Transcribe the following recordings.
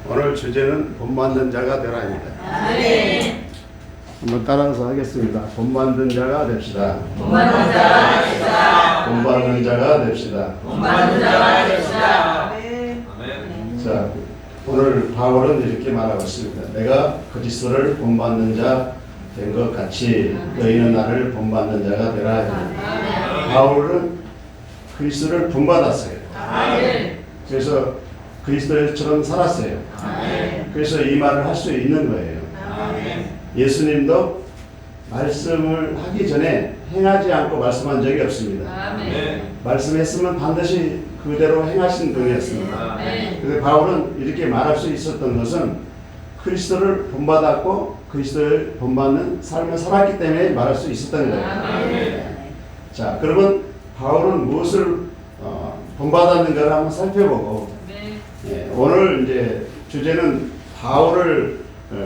오늘 주제는 본받는 자가 되라입니다. 아멘. 한번 따라서 하겠습니다. 본받는 자가 됩시다. 본받는 자가 됩시다. 본받는 자가 됩시다. 본받는 자가 됩시다. 자, 오늘 바울은 이렇게 말하고 있습니다. 내가 그리스도를 본받는 자 된 것 같이 너희는 나를 본받는 자가 되라. 바울은 그리스도를 본받았어요. 그래서 그리스도처럼 살았어요. 그래서 이 말을 할 수 있는 거예요. 예수님도 말씀을 하기 전에 행하지 않고 말씀한 적이 없습니다. 말씀했으면 반드시 그대로 행하신 분이었습니다. 그래서 바울은 이렇게 말할 수 있었던 것은 그리스도를 본받았고 그리스도를 본받는 삶을 살았기 때문에 말할 수 있었던 거예요. 자, 그러면 바울은 무엇을 본받았는가를 한번 살펴보고 오늘 이제 주제는 바울을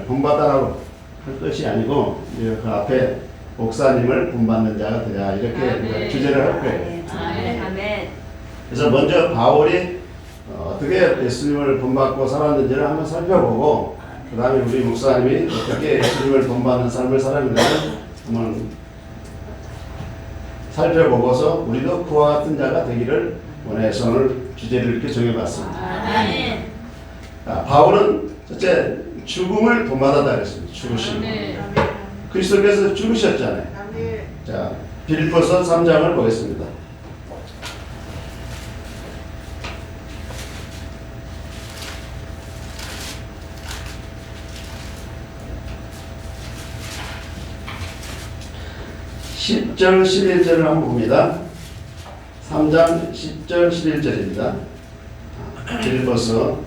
본받아라고 할 것이 아니고 그 앞에 목사님을 본받는 자가 되자 이렇게 주제를 할 거예요. 그래서 먼저 바울이 어떻게 예수님을 본받고 살았는지를 한번 살펴보고 그 다음에 우리 목사님이 어떻게 예수님을 본받는 삶을 살았는지를 한번 살펴보고서 우리도 그와 같은 자가 되기를 원해서 오늘 주제를 이렇게 정해봤습니다. 바울은 첫째 죽음을 본받았다 그랬습니다. 죽으심. 그리스도께서 죽으셨잖아요. 자, 빌립보서 3장을 보겠습니다. (10절) (11절을) 한번 봅니다. 3장 10절 11절입니다. 빌립보서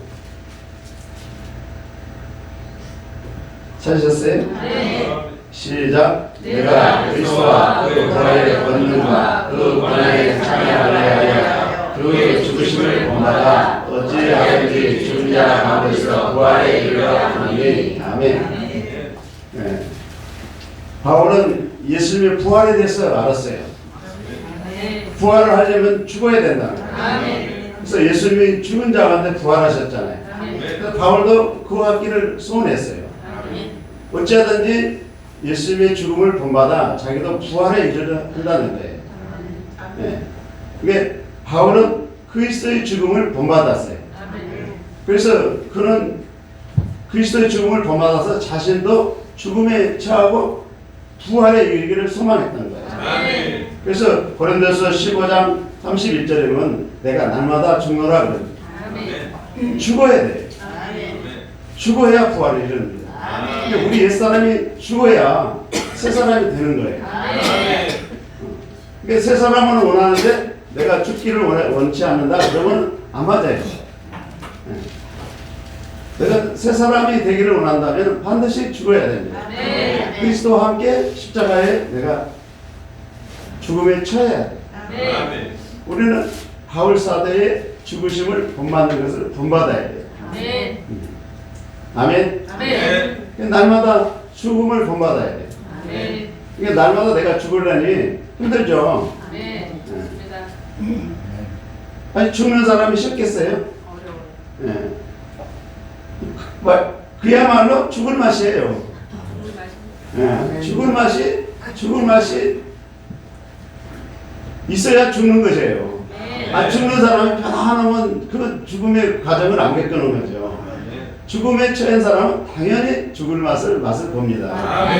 찾으셨어요? 네. 시작. 내가 그리스도와 그 부활의 권능과 그 권한에 참여하려 하여 그 죽으심을 본받아 어찌하든지 죽은 자 가운데서 부활에 이르렀느니. 아멘. 네. 바울은 예수님의 부활에 대해서 알았어요. 부활을 하려면 죽어야 된다. 그래서 예수님이 죽은 자 가운데 부활하셨잖아요. 그래서 바울도 그와 같기를 소원했어요. 어찌하든지 예수님의 죽음을 본받아 자기도 부활에 이르려 한다는 거예요. 네. 그게 바울은 그리스도의 죽음을 본받았어요. 그래서 그는 그리스도의 죽음을 본받아서 자신도 죽음에 처하고 부활에 이르기를 소망했던 거예요. 그래서 고린도서 15장 31절에 보면 내가 날마다 죽노라 그럽니다. 죽어야 돼요. 죽어야 부활에 이릅니다. 우리 옛사람이 죽어야 새사람이 되는 거예요. 그러니까 새사람은 원하는데 내가 죽기를 원치 않는다 그러면 안 맞아요. 내가 새사람이 되기를 원한다면 반드시 죽어야 됩니다. 그리스도와 함께 십자가에 내가 죽음에 처해야 돼요. 우리는 바울 사도의 죽으심을 본받는 것을 본받아야 돼요. 아멘. 날마다 죽음을 본받아야 돼요. 그러니까 날마다 내가 죽으려니 힘들죠. 아니 죽는 사람이 쉽겠어요? 그야말로 죽을 맛이에요. 죽을 맛이 있어야 죽는 것이에요. 죽는 사람이 편안하면 그 죽음의 과정을 안 겪는 거죠. 죽음에 처한 사람은 당연히 죽을 맛을 봅니다.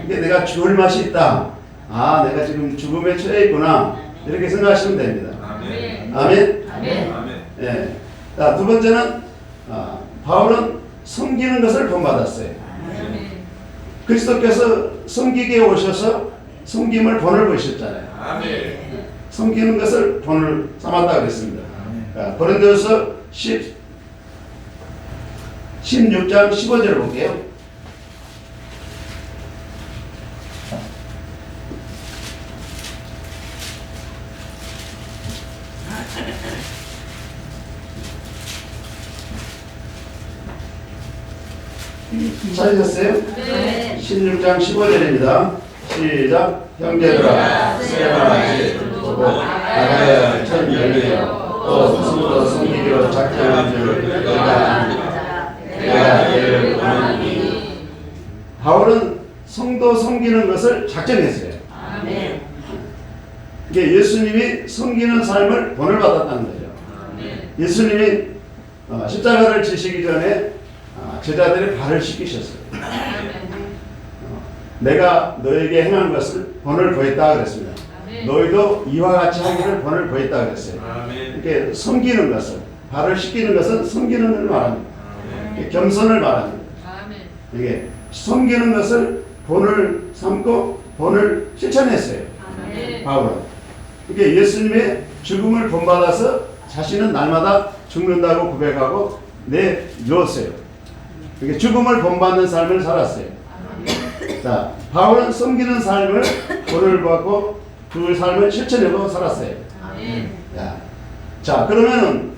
이게 내가 죽을 맛이 있다. 내가 지금 죽음에 처해 있구나. 이렇게 생각하시면 됩니다. 아멘. 예. 자, 두 번째는 바울은 섬기는 것을 본받았어요. 그리스도께서 섬기게 오셔서 섬김을 본을 보이셨잖아요. 섬기는 것을 본을 삼았다 그랬습니다. 고린도서 16장 15절을 볼게요. 찾으셨어요? 네. 16장 15절입니다. 시작. 형제들아, 세바같이 두고 나가야 천 열매요. 또 스스로 섬기기로 작정한 줄을 내가 압니다. 내가 얘를 원하니. 바울은 성도 섬기는 것을 작정했어요. 아멘. 이게 예수님이 섬기는 삶을 본을 받았다는 거죠. 예수님이 십자가를 지시기 전에 제자들의 발을 씻기셨어요. 내가 너에게 행한 것을 본을 보였다 그랬습니다. 너희도 이와 같이 하기를 본을 보였다 그랬어요. 이렇게 섬기는 것을, 발을 씻기는 것은 섬기는 걸 말합니다. 겸손을 말합니다. 이게 섬기는 것을 본을 삼고 본을 실천했어요. 바울은. 이게 예수님의 죽음을 본받아서 자신은 날마다 죽는다고 고백하고 내놓았어요. 이게 죽음을 본받는 삶을 살았어요. 자, 바울은 섬기는 삶을 본을 받고 그 삶을 실천하고 살았어요. 자, 그러면은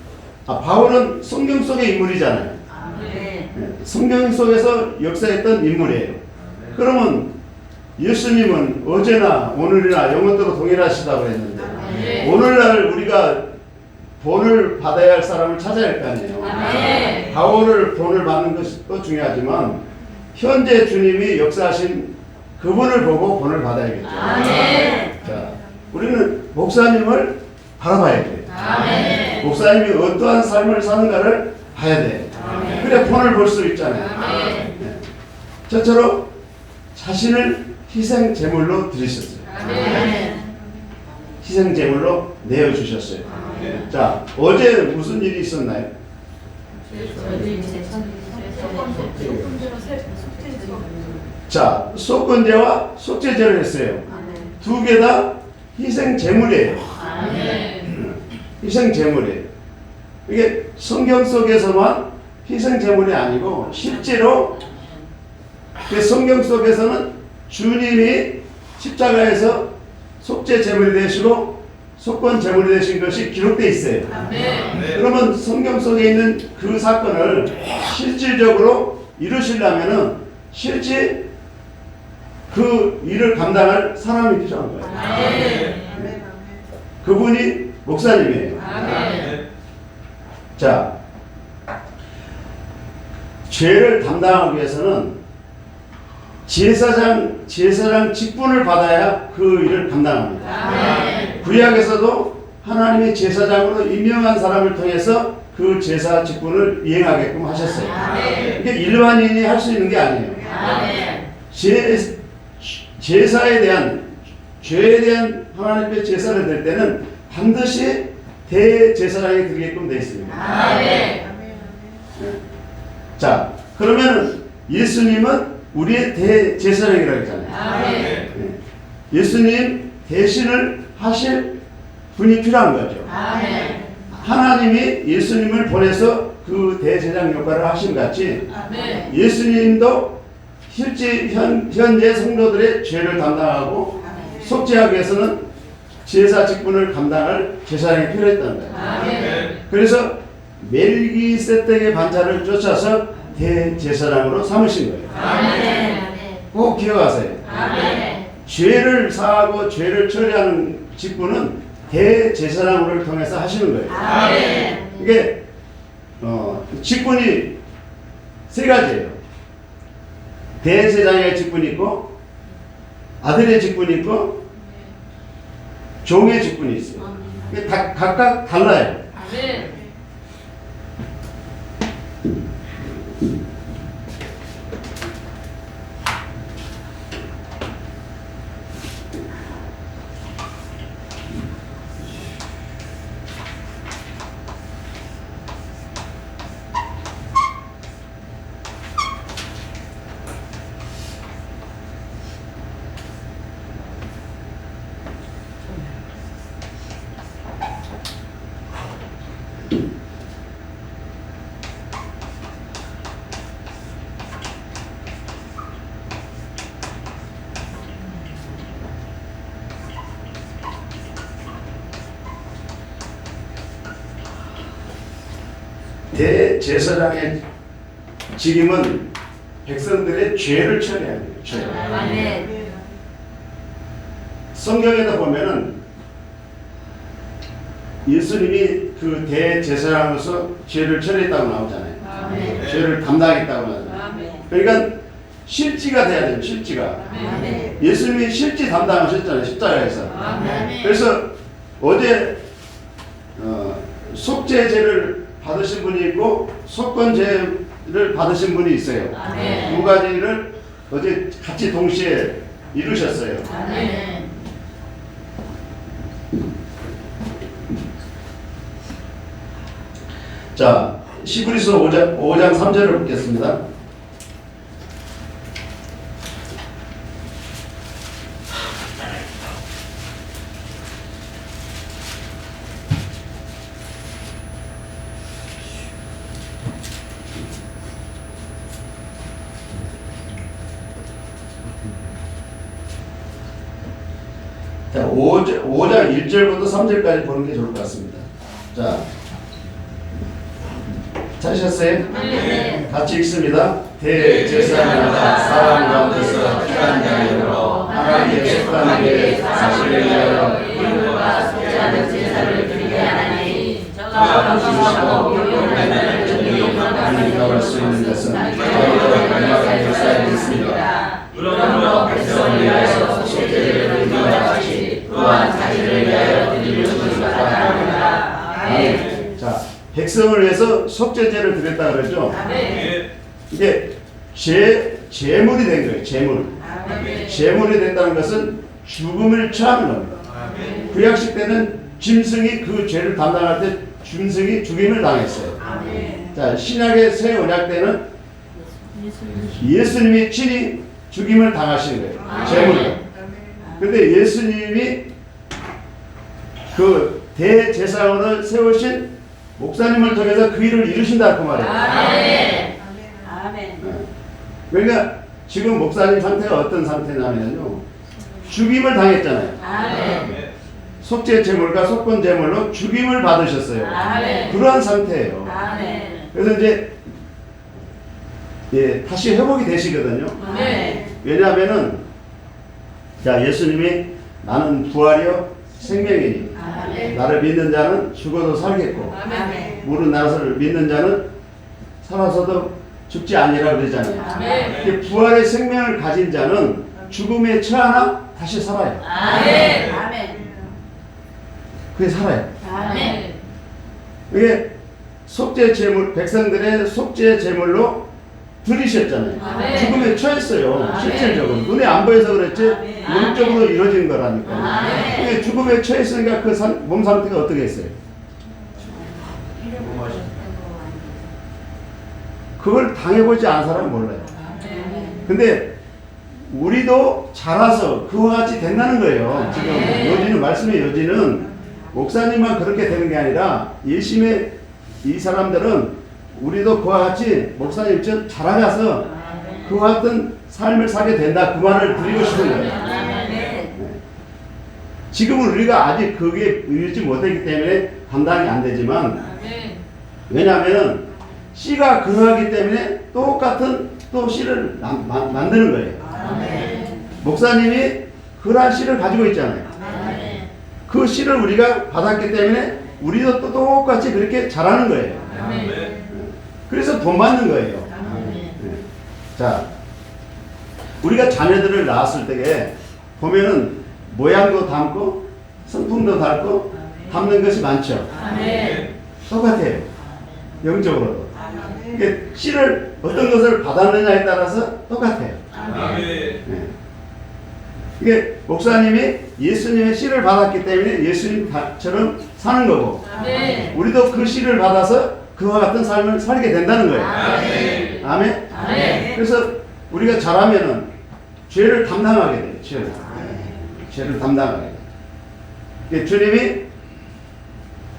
바울은 성경 속의 인물이잖아요. 성경 속에서 역사했던 인물이에요. 그러면 예수님은 어제나 오늘이나 영원토록 동일하시다고 했는데 오늘날 우리가 본을 받아야 할 사람을 찾아야 할 거 아니에요. 바울을 본을 받는 것도 중요하지만 현재 주님이 역사하신 그분을 보고 본을 받아야겠죠. 자, 우리는 목사님을 바라봐야 돼요. 목사님이 어떠한 삶을 사는가를 봐야 돼요. 그래 본을 볼 수 있잖아요. 저처럼 자신을 희생 제물로 드리셨어요. 희생 제물로 내어 주셨어요. 자, 어제 무슨 일이 있었나요? 자, 속건제와 속죄제를 했어요. 두 개 다 희생 제물이에요. 희생 제물이에요. 이게 성경 속에서만 희생 제물이 아니고 실제로 성경 속에서는 주님이 십자가에서 속죄 제물이 되시고 속건 제물이 되신 것이 기록되어 있어요. 그러면 성경 속에 있는 그 사건을 실질적으로 이루시려면은 실제 그 일을 감당할 사람이 필요한 거예요. 그분이 목사님이에요. 자, 죄를 담당하기 위해서는 제사장 직분을 받아야 그 일을 감당합니다. 구약에서도 하나님이 제사장으로 임명한 사람을 통해서 그 제사 직분을 이행하게끔 하셨어요. 이게 일반인이 할 수 있는 게 아니에요. 제사에 대한 죄에 대한 하나님의 제사를 드릴 때는 반드시 대제사장이 드리게끔 되어 있습니다. 자, 그러면 예수님은 우리의 대제사장이라고 했잖아요. 예수님 대신을 하실 분이 필요한 거죠. 하나님이 예수님을 보내서 그 대제사장 역할을 하신 같이 예수님도 실제 현재 성도들의 죄를 담당하고 속죄하기 위해서는 제사 직분을 감당할 제사장이 필요했던 거예요. 그래서 멜기세덱의 반차를 쫓아서 대제사장으로 삼으신 거예요. 꼭 기억하세요. 죄를 사하고 죄를 처리하는 직분은 대제사장을 통해서 하시는 거예요. 이게 직분이 세 가지예요. 대제사장의 직분이 있고 아들의 직분이 있고 종의 직분이 있어요. 이게 각각 달라요. 대제사장의 직임은 백성들의 죄를 처리하는 거예요. 죄. 아멘. 성경에다 보면은 예수님이 그 대제사장으로서 죄를 처리했다고 나오잖아요. 아멘. 죄를 담당했다고 나오잖아요. 아멘. 그러니까 실지가 돼야 돼요. 실지가. 아멘. 예수님이 실지 담당하셨잖아요. 십자가에서. 아멘. 그래서 어제 속죄제를 받으신 분이 있고 속건제를 받으신 분이 있어요. 아멘. 두 가지를 어제 같이 동시에 이루셨어요. 아멘. 자, 히브리서 5장 3절을 보겠습니다. 자, 5장 1절부터 3절까지 보는 게 좋을 것 같습니다. 자, 찾으셨어요? 네. 같이 읽습니다. 대제사장마다 사람 가운데서 택한 자녀로 하나님의 속담에게 사실을 위하여 일과 속죄하는 제사를 드리게 하나니 저가 방송하고 요용하는 정의용만 나올 수 있는 것은 저희도 강력하게 역사하겠습니다. 그러므로 백성을 위하여 속죄제를 드리는 것 같이 또한 자기를 위하여 드리는 것을 바라노라. 아멘. 자, 백성을 위해서 속죄제를 드렸다 그랬죠? 아멘. 이게 제물이 된 거예요. 제물. 아멘. 제물이 됐다는 것은 죽음을 처하는 겁니다. 구약시 때는 짐승이 그 죄를 담당할 때 짐승이 죽임을 당했어요. 아멘. 자, 신약의 새 언약 때는 예수님이 친히 죽임을 당하시는 거예요. 제물로. 근데 예수님이 그 대제사장을 세우신 목사님을 통해서 그 일을 이루신다 그 말이에요. 아멘. 아멘. 네. 그러니까 지금 목사님 상태가 어떤 상태냐면요, 죽임을 당했잖아요. 아멘. 속죄 제물과 속건 제물로 죽임을 받으셨어요. 아멘. 그러한 상태예요. 아멘. 그래서 이제 다시 회복이 되시거든요. 아멘. 왜냐하면은 자, 예수님이 나는 부활이요 생명이니 아멘. 나를 믿는 자는 죽어도 살겠고 아멘. 무릇 나를 믿는 자는 살아서도 죽지 아니라 그러잖아요. 아멘. 이게 부활의 생명을 가진 자는 죽음에 처하나 다시 살아요. 아멘. 아멘. 그게 살아요. 아멘. 이게 속죄 제물, 백성들의 속죄 제물로 드리셨잖아요. 아멘. 죽음에 처했어요. 아멘. 실질적으로 눈에 안 보여서 그랬지 아멘. 영적으로 이루어진 거라니까. 아멘. 이게 죽음에 처했으니까 그 몸 상태가 어떻게 했어요? 그걸 당해보지 않은 사람은 몰라요. 근데 우리도 자라서 그와 같이 된다는 거예요. 지금 요지는 말씀의 요지는 목사님만 그렇게 되는 게 아니라 열심히 이 사람들은 우리도 그와 같이 목사님처럼 자라가서 그와 같은 삶을 살게 된다, 그 말을 드리고 싶은 거예요. 지금은 우리가 아직 그게 이루지 못했기 때문에 감당이 안 되지만, 왜냐하면 씨가 그러하기 때문에 똑같은 또 씨를 만드는 거예요. 목사님이 그러한 씨를 가지고 있잖아요. 그 씨를 우리가 받았기 때문에 우리도 또 똑같이 그렇게 자라는 거예요. 그래서 돈 받는 거예요. 자, 우리가 자녀들을 낳았을 때에 보면은 모양도 닮고 성품도 닮고 닮는 것이 많죠. 똑같아요. 영적으로도. 이게 씨를 어떤 것을 받았느냐에 따라서 똑같아요. 네. 이게 목사님이 예수님의 씨를 받았기 때문에 예수님처럼 사는 거고, 우리도 그 씨를 받아서 그와 같은 삶을 살게 된다는 거예요. 아멘. 그래서 우리가 잘하면은 죄를 담당하게 돼요. 죄를 담당하게 돼요. 그러니까 주님이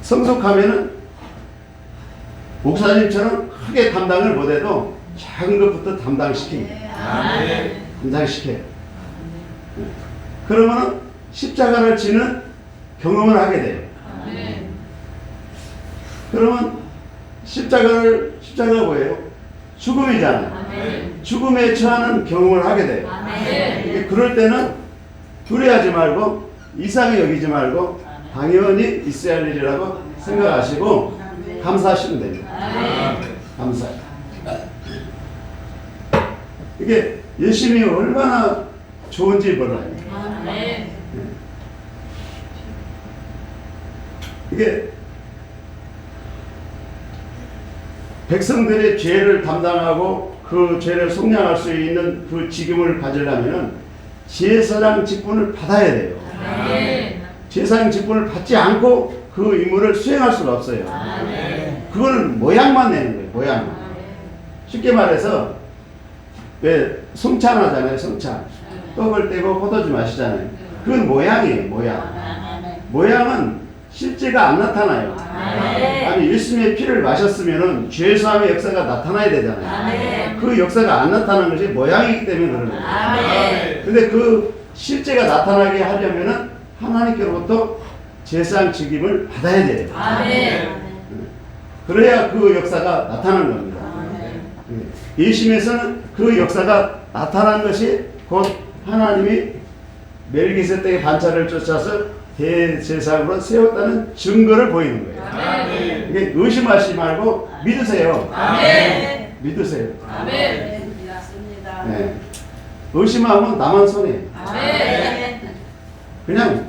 성숙하면은 목사님처럼 크게 담당을 못해도 작은 것부터 담당시킵니다. 담당시켜요. 그러면은 십자가를 지는 경험을 하게 돼요. 그러면 십자가가 뭐예요? 죽음이잖아요. 죽음에 처하는 경험을 하게 돼요. 이게 그럴 때는 두려워하지 말고 이상히 여기지 말고 당연히 있어야 할 일이라고 생각하시고 감사하시면 됩니다. 감사. 이게 열심히 얼마나 좋은지 몰라요. 이게 백성들의 죄를 담당하고 그 죄를 속량할 수 있는 그 직임을 가지려면 제사장 직분을 받아야 돼요. 제사장 직분을 받지 않고 그 임무를 수행할 수가 없어요. 그거는 모양만 내는 거예요. 모양만. 쉽게 말해서 왜 성찬하잖아요. 성찬. 떡을 떼고 포도주 마시잖아요. 그건 모양이에요. 모양은 실제가 안 나타나요. 아니 예수님의 피를 마셨으면은 죄사함의 역사가 나타나야 되잖아요. 그 역사가 안 나타나는 것이 모양이기 때문에 그러는 거예요. 근데 그 실제가 나타나게 하려면은 하나님께로부터 제사장 직임을 받아야 돼요. 그래야 그 역사가 나타나는 겁니다. 예수님에서는 그 역사가 나타난 것이 곧 하나님이 멜기세덱의 반차를 쫓아서 대제사장으로 세웠다는 증거를 보이는 거예요. 이게 의심하지 말고 믿으세요. 믿으세요. 네. 의심하면 나만 손해요. 그냥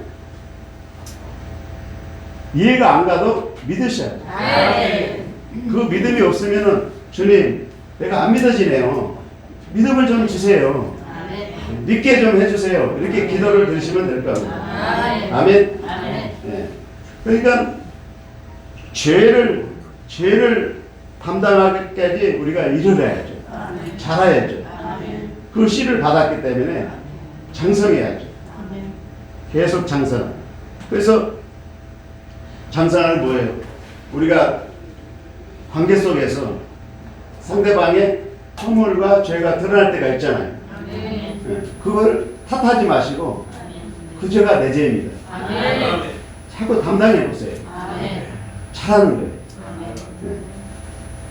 이해가 안 가도 믿으셔야 돼요. 그 믿음이 없으면은 주님 내가 안 믿어지네요. 믿음을 좀 주세요. 믿게 좀 해주세요. 이렇게 기도를 드리시면 될 겁니다. 아멘. 네. 그러니까 죄를 담당하기까지 우리가 일을 해야죠. 잘해야죠. 그 씨를 받았기 때문에 장성해야죠. 계속 장성. 그래서 장성은 뭐예요? 우리가 관계 속에서 상대방의 허물과 죄가 드러날 때가 있잖아요. 그걸 탓하지 마시고 그 죄가 내 죄입니다. 자꾸 담당해 보세요. 잘하는 거예요.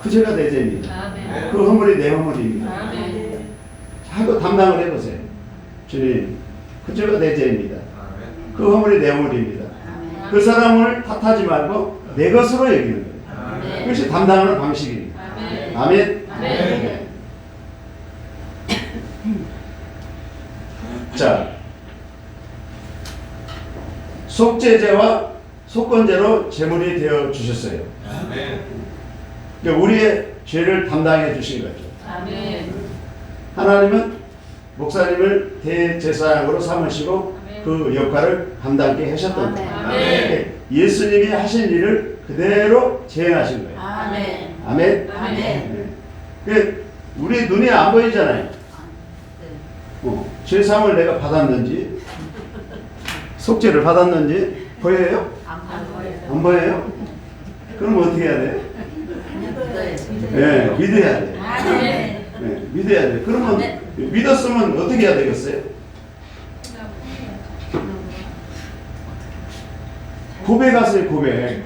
그 죄가 내 죄입니다. 그 허물이 내 허물입니다. 자꾸 담당을 해보세요. 주님, 그 죄가 내 죄입니다. 그 허물이 내 허물입니다. 그 사람을 탓하지 말고 내 것으로 여기는 거예요. 그것이 담당하는 방식입니다. 아멘. 네. 자, 속죄제와 속건제로 제물이 되어 주셨어요. 그러니까 우리의 죄를 담당해 주신 거죠. 하나님은 목사님을 대제사장으로 삼으시고 그 역할을 감당케 하셨던 거예요. 예수님이 하신 일을 그대로 재현하신 거예요. 아멘. 네. 우리 눈에 안 보이잖아요. 죄사함을 내가 받았는지 속죄를 받았는지 보여요? 안 보여요? 그럼 어떻게 해야 돼요? 네, 믿어야 돼요. 네, 믿어야 돼요. 그러면 믿었으면 어떻게 해야 되겠어요? 고백하세요. 고백.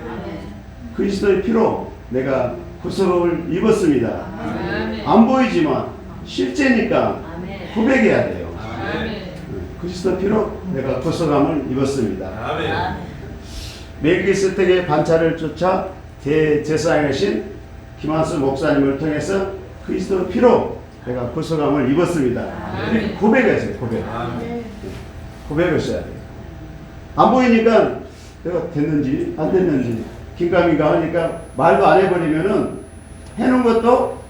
그리스도의 피로 내가 구속을 입었습니다. 안 보이지만 실제니까 고백해야 돼요. 그리스도 피로 내가 구속함을 입었습니다. 멜기세덱의 반차를 쫓아 대제사장이신 김한수 목사님을 통해서 그리스도 피로 내가 구속함을 입었습니다. 고백하세요. 고백하셔야 돼요. 안 보이니까 내가 됐는지 안 됐는지 긴가민가 하니까 말도 안 해버리면은 해놓은 것도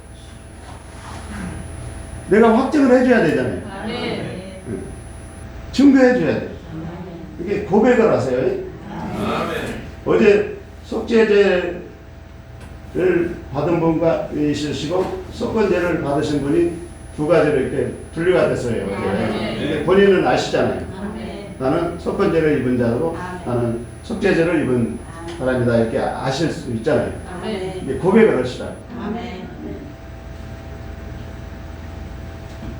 내가 확증을 해줘야 되잖아요. 증거해줘야 돼요. 이게 고백을 하세요. 어제 속죄제를 받은 분과 있으시고 속건제를 받으신 분이 두 가지로 이렇게 분류가 됐어요. 근데 본인은 아시잖아요. 나는 속건제를 입은 자고 나는 속죄제를 입은 사람이다 이렇게 아실 수 있잖아요. 이게 고백을 하시라.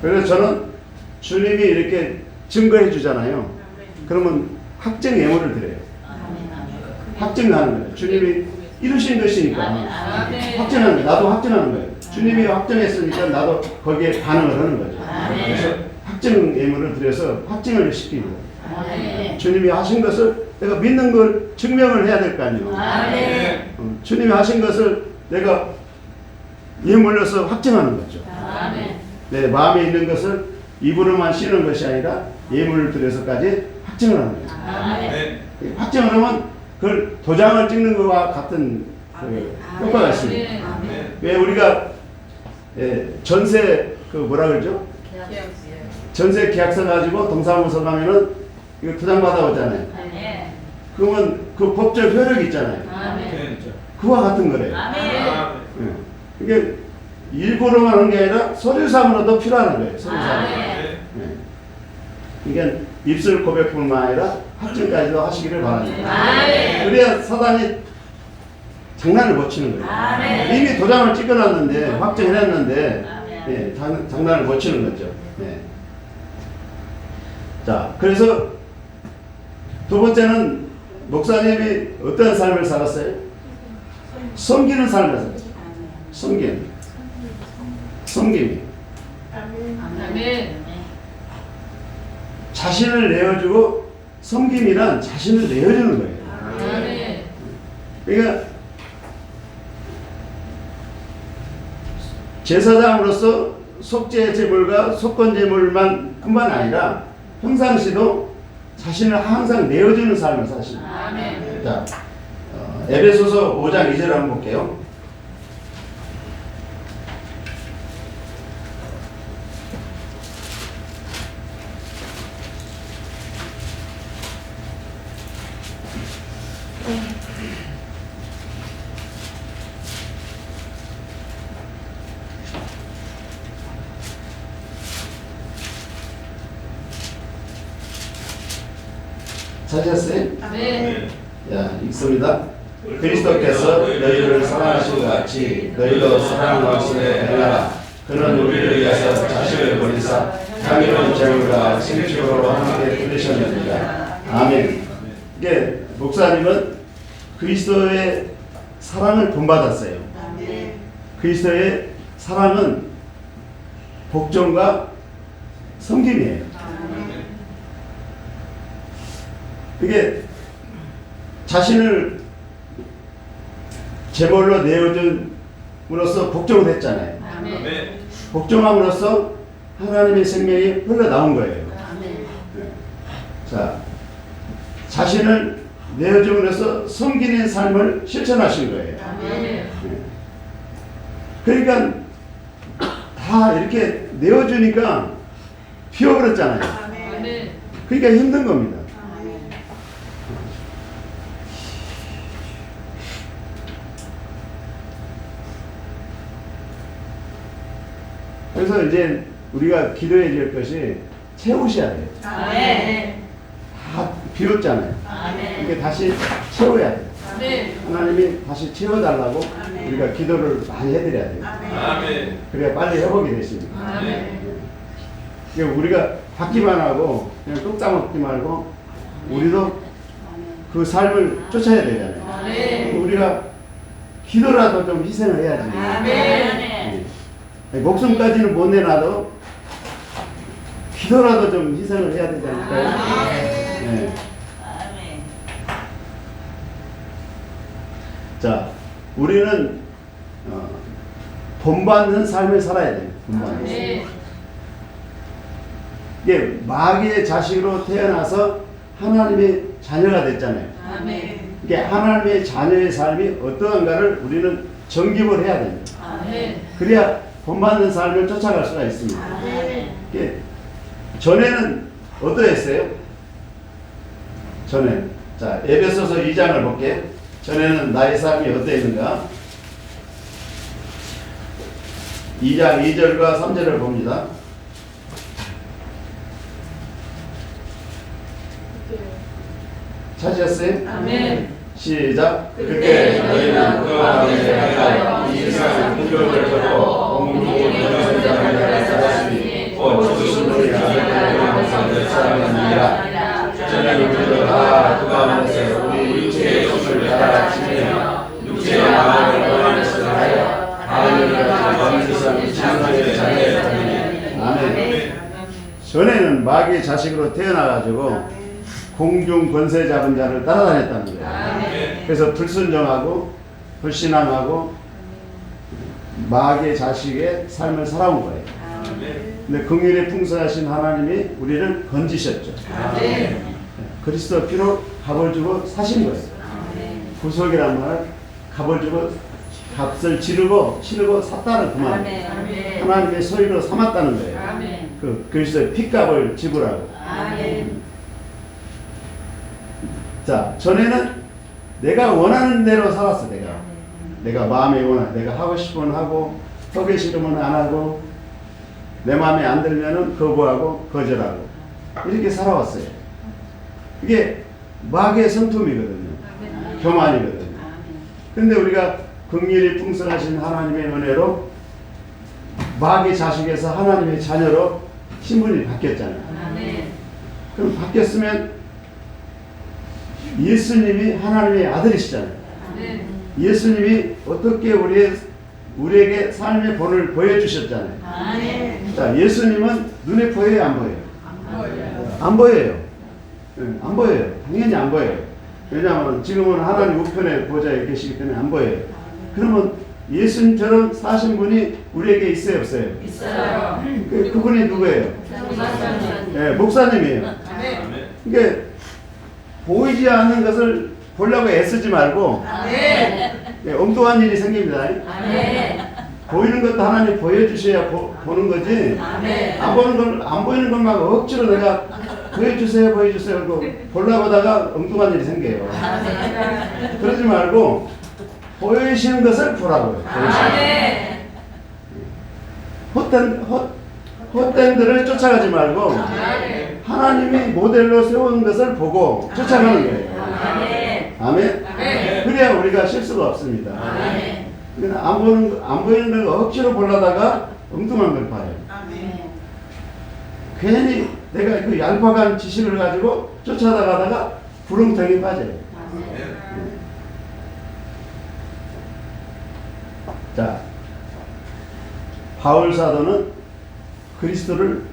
그래서 저는 주님이 이렇게 증거해 주잖아요. 그러면 확증 예물을 드려요. 확증하는 거예요. 주님이 이루신 것이니까 아멘. 확증하는 거예요. 나도 확증하는 거예요. 주님이 확정했으니까 나도 거기에 반응을 하는 거죠. 그래서 확증 예물을 드려서 확증을 시키는 거예요. 주님이 하신 것을 내가 믿는 걸 증명을 해야 될 거 아니에요. 주님이 하신 것을 내가 예물로서 확증하는 거죠. 내 마음에 있는 것을 입으로만 씌는 것이 아니라 예물을 드려서까지 확증을 하는 거죠. 확증을 하면 그걸 도장을 찍는 것과 같은 그 효과가 있습니다. 왜 우리가 전세 그 뭐라 그러죠? 전세 계약서 가지고 동사무소 가면은 이거 도장 받아오잖아요. 그러면 그 법적 효력이 있잖아요. 그와 같은 거래요. 이게 일부러만 하는 게 아니라 서류상으로도 필요한 거예요. 서류상. 이게 입술 고백뿐만 아니라 확증까지도 하시기를 바랍니다. 그래야 사단이 장난을 못 치는 거예요. 이미 도장을 찍어놨는데 확정해놨는데 장난을 못 치는 거죠. 자, 그래서 두 번째는 목사님이 어떤 삶을 살았어요? 섬기는 삶을 살았어요. 섬김이. 자신을 내어주고 섬김이란 자신을 내어주는 거예요. 그러니까 제사장으로서 속죄 제물과 속건 제물만 뿐만 아니라 평상시도 자신을 항상 내어주는 삶을 사십니다. 자, 에베소서 5장 2절 한번 볼게요. 찾으셨어요? 네. 자, 읽습니다. 그리스도께서 너희를 사랑하신 것 같이 너희도 사랑하시며 행하라. 그는 우리를 위해서 자신을 버리사 향기로운 제물과 생축으로 함께 드리셨느니라. 아멘. 이게 목사님은 그리스도의 사랑을 본받았어요. 그리스도의 사랑은 복종과 섬김이에요. 이게 자신을 제물로 내어줌으로써 복종을 했잖아요. 복종함으로써 하나님의 생명이 흘러나온 거예요. 자, 자신을 내어줌으로써 섬기는 삶을 실천하신 거예요. 그러니까 다 이렇게 내어주니까 피어버렸잖아요. 그러니까 힘든 겁니다. 그래서 이제 우리가 기도해야 될 것이 채우셔야 돼요. 다 비웠잖아요. 이게 다시 채워야 돼요. 하나님이 다시 채워달라고 우리가 기도를 많이 해드려야 돼요. 그래야 빨리 회복이 되십니다. 그러니까 우리가 받기만 하고 그냥 뚝 따먹지 말고 우리도 그 삶을 쫓아야 되잖아요. 우리가 기도라도 좀 희생을 해야지. 목숨까지는 못 내놔도 기도라도 좀 희생을 해야 되지 않을까요? 네. 자, 우리는 본받는 삶을 살아야 돼요. 본받는 삶. 이게 마귀의 자식으로 태어나서 하나님의 자녀가 됐잖아요. 이게 하나님의 자녀의 삶이 어떠한가를 우리는 정립을 해야 됩니다. 그래야 본받는 삶을 쫓아갈 수가 있습니다. 이게 전에는 어떠했어요? 전에는. 자, 에베소서 2장을 볼게요. 전에는 나의 삶이 어떠했는가? 2장 2절과 3절을 봅니다. 찾으셨어요? 시작. 그때 너희는 그 안에 행하여 이 세상 공격을 접고 공중을 전쟁을 살았으니 곧 주신들이 아들을 사랑하느니라. 전에 우리도 다 그 가운데서 우리 육체의 것을 따라 지내며 육체의 전에는 마귀의 자식으로 태어나가지고 공중 권세 잡은 자를 따라다녔다는 거예요. 그래서 불순종하고 불신앙하고 마귀의 자식의 삶을 살아온 거예요. 근데 긍휼이 풍성하신 하나님이 우리를 건지셨죠. 그리스도 피로 값을 주고 사신 거예요. 구속이란 말은 값을 주고 값을 치르고 샀다는 그 말. 하나님의 소유로 삼았다는 거예요. 그 그리스도의 피값을 지불하고. 자, 전에는 내가 원하는 대로 살았어. 내가 마음에 원하, 내가 하고 싶으면 하고, 하기 싫으면 안 하고, 내 마음에 안 들면은 거부하고 거절하고 이렇게 살아왔어요. 이게 마귀의 성품이거든요. 교만이거든요. 근데 우리가 긍휼이 풍성하신 하나님의 은혜로 마귀 자식에서 하나님의 자녀로 신분이 바뀌었잖아요. 그럼 바뀌었으면 예수님이 하나님의 아들이시잖아요. 예수님이 어떻게 우리에게 삶의 본을 보여주셨잖아요. 자, 예수님은 눈에 보여요, 안 보여요? 안 보여요. 안 보여요. 당연히 안 보여요. 왜냐하면 지금은 하나님 우편에 보좌에 계시기 때문에 안 보여요. 그러면 예수님처럼 사신 분이 우리에게 있어요, 없어요? 있어요. 그분이 누구예요? 목사님이에요. 이게 보이지 않는 것을 보려고 애쓰지 말고 엉뚱한 일이 생깁니다. 보이는 것도 하나님 보여주셔야 보는 거지. 안 보이는 것만 억지로 내가 보여주세요 하고 보려고 하다가 엉뚱한 일이 생겨요. 그러지 말고 보이시는 것을 보라고요. 헛된들을 쫓아가지 말고 하나님이 모델로 세운 것을 보고 쫓아가는 거예요. 아멘. 그래야 우리가 실수가 없습니다. 안 보이는 걸 억지로 보려다가 엉뚱한 걸 봐요. 괜히 내가 그 얄팍한 지식을 가지고 쫓아가다가 구렁텅이 빠져요. 자, 바울 사도는 그리스도를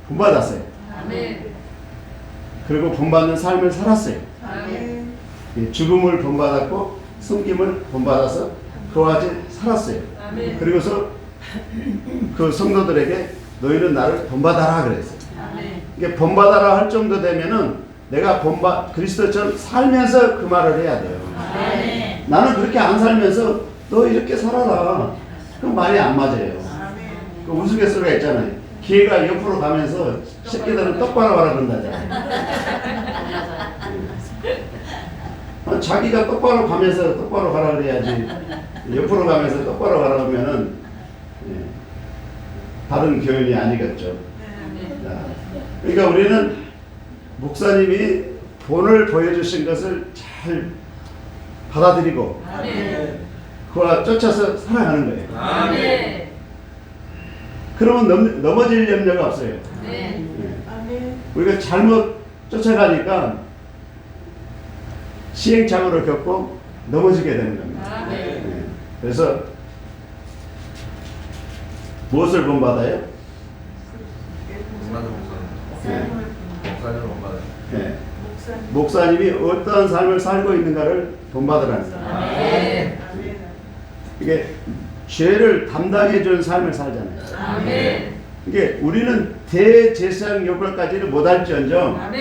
본받았어요. 그리고 본받는 삶을 살았어요. 죽음을 본받았고 숨김을 본받아서 그와 같이 살았어요. 그리고서 그 성도들에게 너희는 나를 본받아라 그랬어요. 이게 본받아라 할 정도 되면은 내가 그리스도처럼 살면서 그 말을 해야 돼요. 나는 그렇게 안 살면서 너 이렇게 살아라. 그럼 말이 안 맞아요. 그 우스갯소리가 있잖아요. 개가 옆으로 가면서 새끼들은 똑바로 가라 그런다잖아요. 자기가 똑바로 가면서 똑바로 가라 그래야지 옆으로 가면서 똑바로 가라 그러면은 다른 교훈이 아니겠죠. 그러니까 우리는 목사님이 본을 보여주신 것을 잘 받아들이고 그와 쫓아서 살아가는 거예요. 그러면 넘어질 염려가 없어요. 우리가 잘못 쫓아가니까 시행착오를 겪고 넘어지게 되는 겁니다. 그래서 무엇을 본받아요? 목사님이 어떠한 삶을 살고 있는가를 본받으라는 거예요. 이게 죄를 담당해 준 삶을 살잖아요. 이게 우리는 대제사장 역할까지는 못할지언정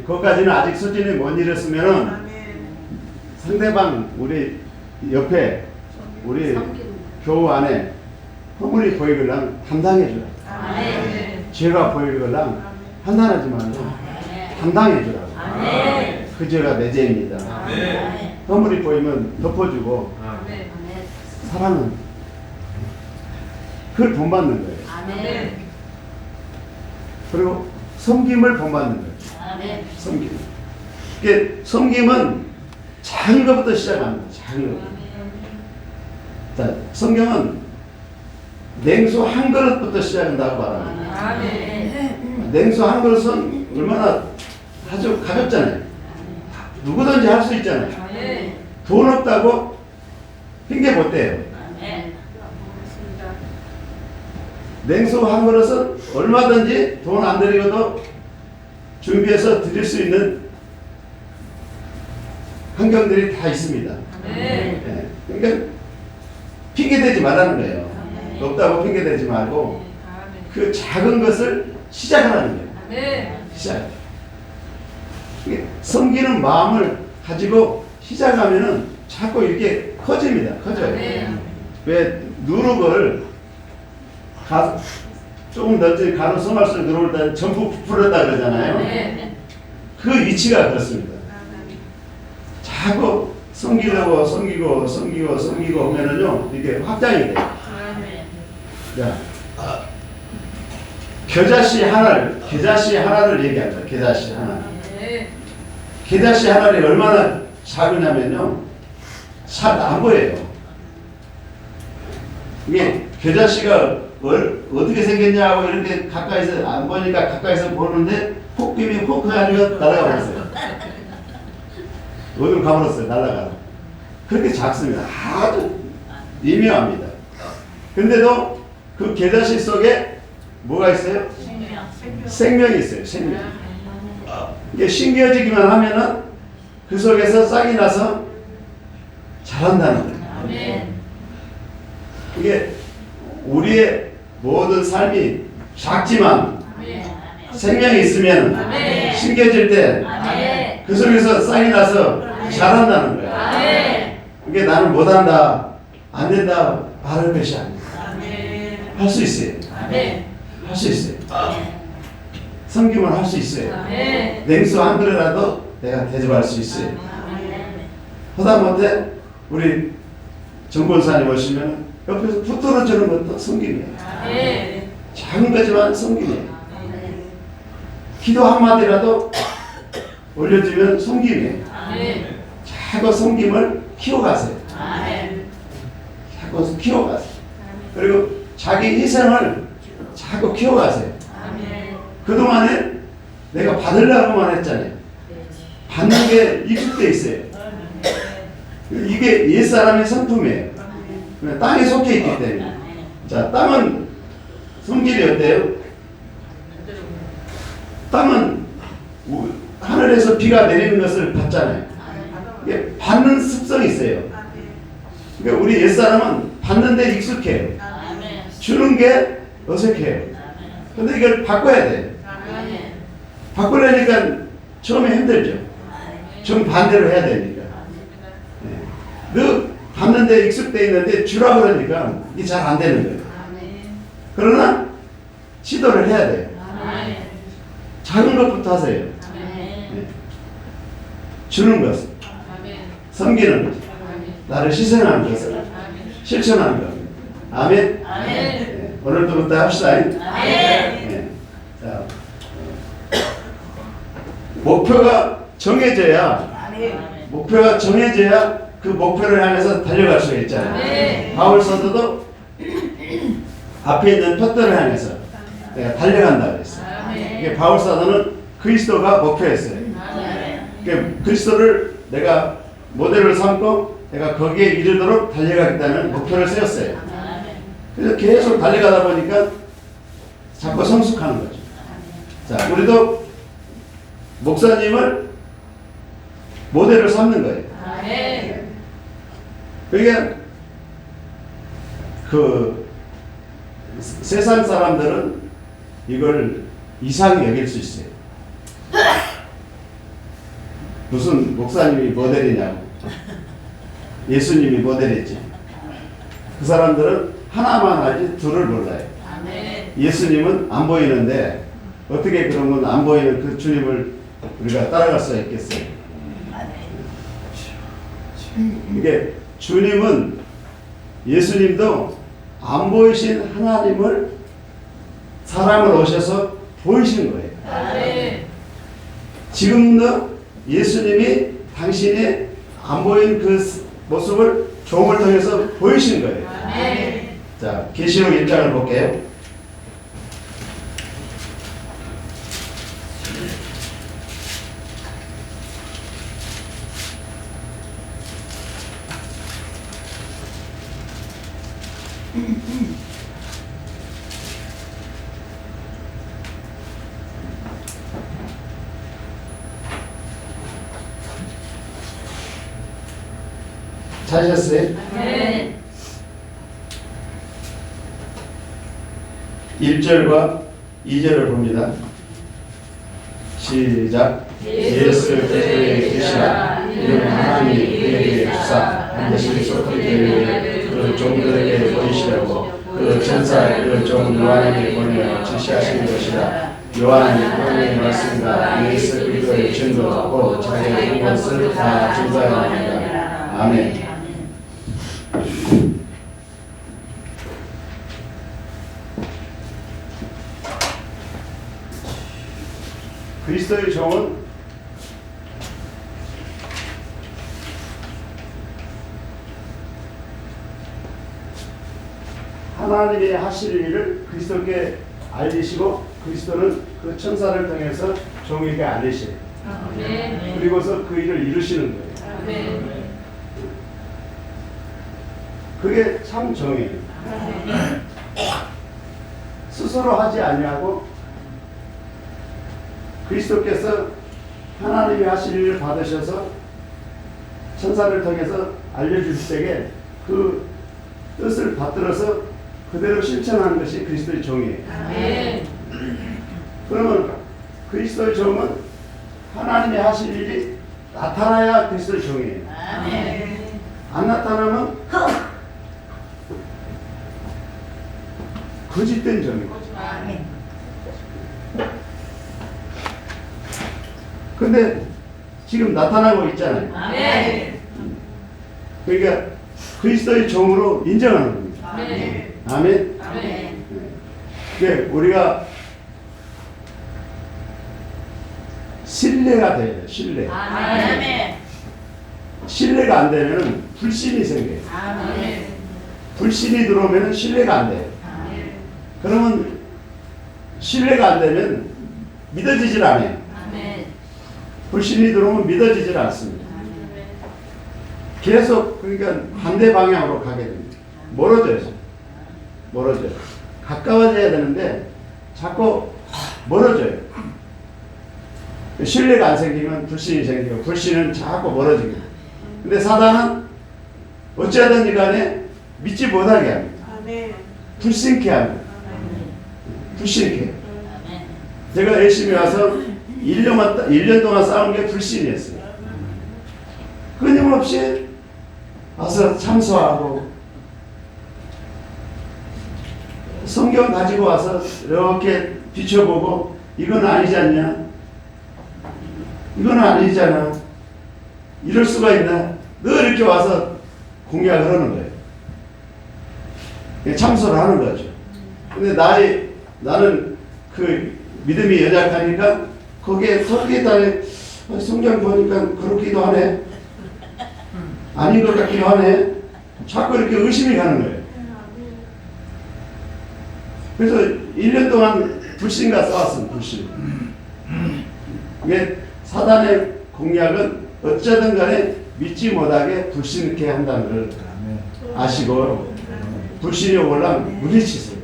그것까지는 아직 수준이 못 이뤘으면은 상대방 우리 옆에 우리 교우 안에 허물이 보이거나 담당해 주라. 죄가 보이거나 판단하지 말고 담당해 주라고. 그 죄가 내 죄입니다. 허물이 보이면 덮어주고 사랑은 그걸 본받는 거예요. 그리고 섬김을 본받는 거예요. 섬김. 이게 섬김은 작은 것부터 시작합니다. 작은 것. 자, 성경은 냉수 한 그릇부터 시작한다고 말합니다. 냉수 한 그릇은 얼마나 아주 가볍잖아요. 누구든지 할 수 있잖아요. 돈 없다고 핑계 못 대요. 냉수 한 그릇은 얼마든지 돈 안 들이고도 준비해서 드릴 수 있는 환경들이 다 있습니다. 네. 그러니까 핑계대지 말라는 거예요. 없다고 핑계대지 말고 그 작은 것을 시작하라는 거예요. 시작. 섬기는 마음을 가지고 시작하면은 자꾸 이렇게 커집니다. 커져요. 왜 누룩을 조금 던진 가루 소말술 들어올 때 전부 부풀었다 그러잖아요. 그 위치가 그렇습니다. 자꾸 섬기고 하면은요 이게 확장이 돼요. 자, 겨자씨 하나를 얘기하자. 겨자씨 하나. 겨자씨 하나를 얼마나 작으냐면요, 잘 안 보여요. 이게 겨자씨가 어떻게 생겼냐고 이렇게 가까이서 안 보니까 가까이서 보는데 폭김이 훅 해가지고 날아가 버렸어요. 어디로 가버렸어요. 날아가. 그렇게 작습니다. 아주 미묘합니다. 근데도 그 겨자씨 속에 뭐가 있어요? 생명이 있어요. 생명. 이게 신기해지기만 하면은 그 속에서 싹이 나서 자란다는 거예요. 이게 우리의 모든 삶이 작지만 생명이 있으면 신기해질 때 그 속에서 싹이 나서 자란다는 거예요. 이게 나는 못한다, 안 된다 말할 것이 아닙니다. 할 수 있어요. 할 수 있어요. 섬김을 할 수 있어요. 냉수 한 그릇이라도 내가 대접할 수 있어요. 하다못해 우리 정권사님 오시면 옆에서 붙들어주는 것도 섬김이에요. 작은 거지만 섬김이에요. 기도 한마디라도 올려주면 섬김이에요. 자꾸 섬김을 키워가세요. 자꾸 키워가세요. 그리고 자기 희생을 자꾸 키워가세요. 그동안에 내가 받으려고만 했잖아요. 받는 게 익숙돼 있어요. 이게 옛사람의 성품이에요. 땅에 속해 있기 때문에. 자, 땅은 성질이 어때요? 땅은 하늘에서 비가 내리는 것을 받잖아요. 이게 받는 습성이 있어요. 그러니까 우리 옛사람은 받는 데 익숙해요. 주는 게 어색해요. 근데 이걸 바꿔야 돼요. 바꾸려니까 처음에 힘들죠. 정반대로 해야 되니까. 너 받는 데 익숙돼 있는데 주라 그러니까 이게 잘 안 되는 거예요. 그러나 시도를 해야 돼요. 작은 것부터 하세요. 주는 것을, 섬기는 것, 나를 희생하는 것을 실천하는 것. 아멘. 오늘부터 합시다. 자, 목표가 정해져야 그 목표를 향해서 달려갈 수가 있잖아요. 바울 사도도 앞에 있는 푯들을 향해서 내가 달려간다 그랬어요. 이게 바울 사도는 그리스도가 목표였어요. 그리스도를 내가 모델을 삼고 내가 거기에 이르도록 달려가겠다는 목표를 세웠어요. 그래서 계속 달려가다 보니까 자꾸 성숙하는 거죠. 자, 우리도 목사님을 모델을 삼는 거예요. 그러니까 그 세상 사람들은 이걸 이상히 여길 수 있어요. 무슨 목사님이 모델이냐고. 예수님이 모델이지. 그 사람들은 하나만 알지 둘을 몰라요. 예수님은 안 보이는데 어떻게 그러면 안 보이는 그 주님을 우리가 따라갈 수가 있겠어요? 이게 주님은, 예수님도 안 보이신 하나님을 사람을 오셔서 보이신 거예요. 지금도 예수님이 당신의 안 보인 그 모습을 종을 통해서 보이신 거예요. 자, 계시록 1장을 볼게요. 찾으셨어요? 아멘. 1절과 2절을 봅니다. 시작. 예수 그리스도의 계시라 이는 하나님이 그에게 주사 반드시 속히 되게 그 종들에게 보이시려고 그 천사 그 종 요한에게 보내어 지시하신 것이라. 요한이 하나님의 말씀과 예수 그리스도의 증거하고 자기의 본 것을 다 증거하였느니라. 아멘. 그리스도의 종은 하나님이 하실 일을 그리스도께 알리시고 그리스도는 그 천사를 통해서 종에게 알리시요. 그리고서 그 일을 이루시는 거예요. 그게 참 정이에요. 스스로 하지 아니하고 그리스도께서 하나님이 하실 일을 받으셔서 천사를 통해서 알려주실 때에 그 뜻을 받들어서 그대로 실천하는 것이 그리스도의 종이에요. 그러면 그리스도의 종은 하나님이 하실 일이 나타나야 그리스도의 종이에요. 안 나타나면 거짓된 종이에요. 근데 지금 나타나고 있잖아요. 그러니까 그리스도의 종으로 인정하는 겁니다. 아멘. 그러니까 우리가 신뢰가 돼야 돼요. 신뢰. 신뢰가 안 되면 불신이 생겨요. 불신이 들어오면 신뢰가 안 돼요. 그러면 신뢰가 안 되면 믿어지질 않아요. 불신이 들어오면 믿어지질 않습니다. 계속 그러니까 반대 방향으로 가게 됩니다. 멀어져요. 멀어져요. 가까워져야 되는데 자꾸 멀어져요. 신뢰가 안 생기면 불신이 생기고 불신은 자꾸 멀어지게 돼요. 근데 사단은 어찌하든지 간에 믿지 못하게 합니다. 불신케 합니다. 불신케. 제가 열심히 와서 1년 동안 싸운 게 불신이었어요. 끊임없이 와서 참소하고 성경 가지고 와서 이렇게 비춰보고 이건 아니지 않냐? 이건 아니잖아. 이럴 수가 있나? 늘 이렇게 와서 공약을 하는 거예요. 참소를 하는 거죠. 근데 나는 그 믿음이 연약하니까 거기에 성경 보니까 그렇기도 하네. 아닌 것 같기도 하네. 자꾸 이렇게 의심이 가는 거예요. 그래서 1년 동안 불신과 싸웠습니다. 불신. 이게 사단의 공략은 어쩌든 간에 믿지 못하게 불신케 한다는 걸 아시고 불신이 오려면 물리치세요.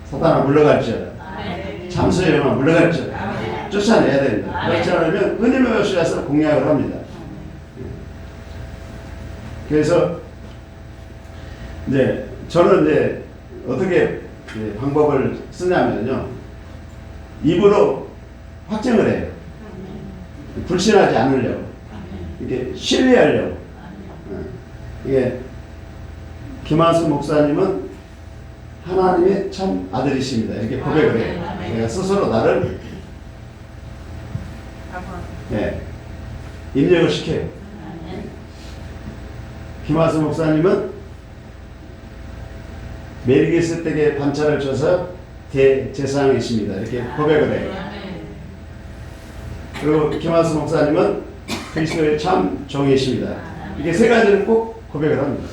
사단아 물러갈지어다. 참소의 영아 물러갈지어다. 쫓아내야 됩니다. 그렇지 않으면 끊임의 것이라서 공략을 합니다. 그래서 이제 저는 이제 어떻게 방법을 쓰냐면요. 입으로 확증을 해요. 불신하지 않으려고. 이게 신뢰하려고. 이게 김한수 목사님은 하나님의 참 아들이십니다. 이렇게 고백을 해요. 내가 스스로 나를 입력을 시켜요. 김한수 목사님은 멜기세덱의 반차를 줘서 대제사장이십니다. 이렇게 고백을 해요. 그리고 김한수 목사님은 그리스도의 참 종이십니다. 이게 세 가지를 꼭 고백을 합니다.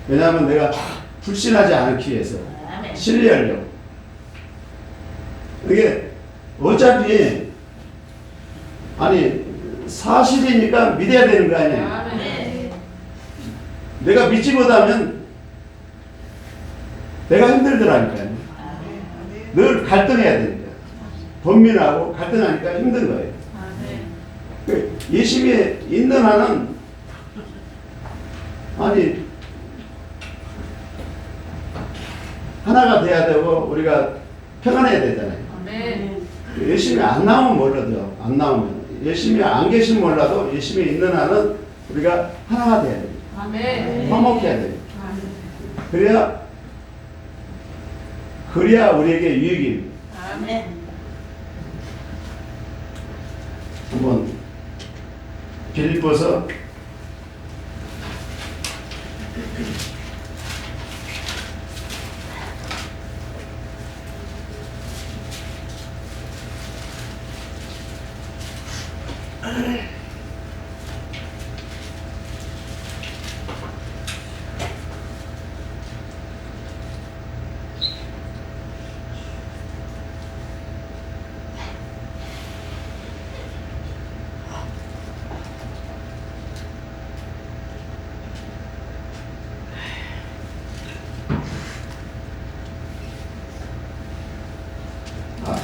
왜냐하면 내가 불신하지 않기 위해서 신뢰하려고. 이게 어차피 아니 사실이니까 믿어야 되는 거 아니에요. 내가 믿지 못하면 내가 힘들더라니까요. 늘 갈등해야 됩니다. 범민하고 갈등하니까 힘든 거예요. 예수님에 있는 한은 아니 하나가 돼야 되고 우리가 평안해야 되잖아요. 열심히 안 나오면 몰라도 안 나오면 열심히 안 계시면 몰라도 열심히 있는 한은 우리가 하나가 돼야 돼요. 화목해야 돼요. 그래야 우리에게 유익입니다. 한번 빌립보서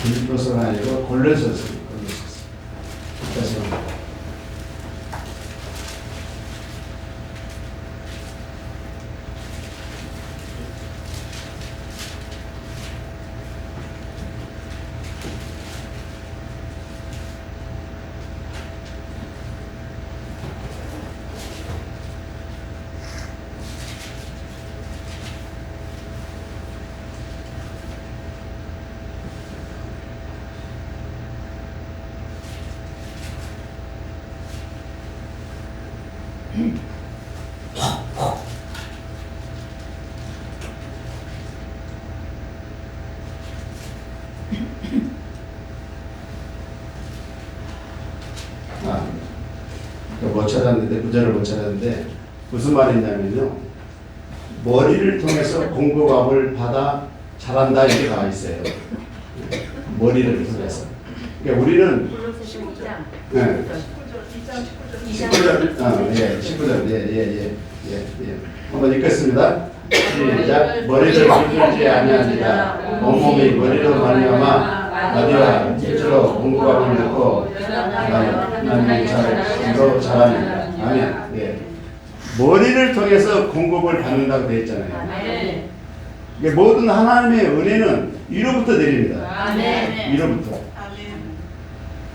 빌립보서가 아니고 골로새서. 다시 한번. 못 찾았는데 구절을 못 찾았는데 무슨 말이냐면요, 머리를 통해서 공급함을 받아 자란다 이렇게 나와 있어요. 머리를 통해서. 그러니까 우리는 19절 예. 한번 읽겠습니다. 시작. 머리를 비틀지 아니하니라 온몸이 머리로 말미암아 마디와 tit 공급함을 듣고 나는 잘로 자라니라. 아멘. 예. 머리를 통해서 공급을 받는다고 되어 있잖아요. 이게 모든 하나님의 은혜는 위로부터 내립니다. 위로부터.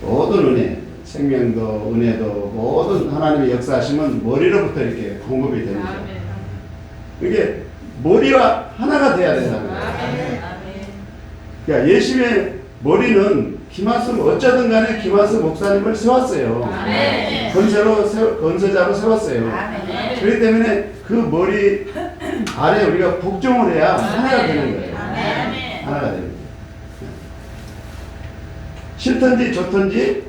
모든 은혜, 생명도 은혜도 모든 하나님의 역사하심은 머리로부터 이렇게 공급이 됩니다. 이게 머리와 하나가 돼야 된다는 거예요. 그러니까 예수님의 머리는 김한수 어쩌든 간에 김한수 목사님을 세웠어요. 건설자로 세웠어요. 그렇기 때문에 그 머리 아래 우리가 복종을 해야 하나가 되는 거예요. 하나가 됩니다. 싫든지 좋든지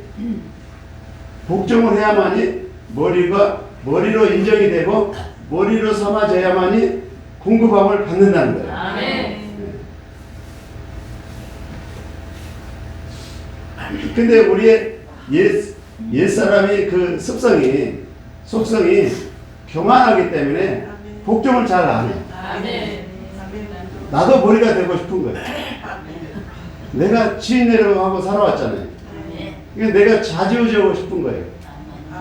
복종을 해야만이 머리로 인정이 되고 머리로 삼아져야만이 공급함을 받는다는 거예요. 근데 우리의 옛사람이 그 속성이 교만하기 때문에 복종을 잘 안 해. 나도 머리가 되고 싶은 거예요. 내가 지인내려고 하고 살아왔잖아요. 그러니까 내가 좌지우지하고 싶은 거예요.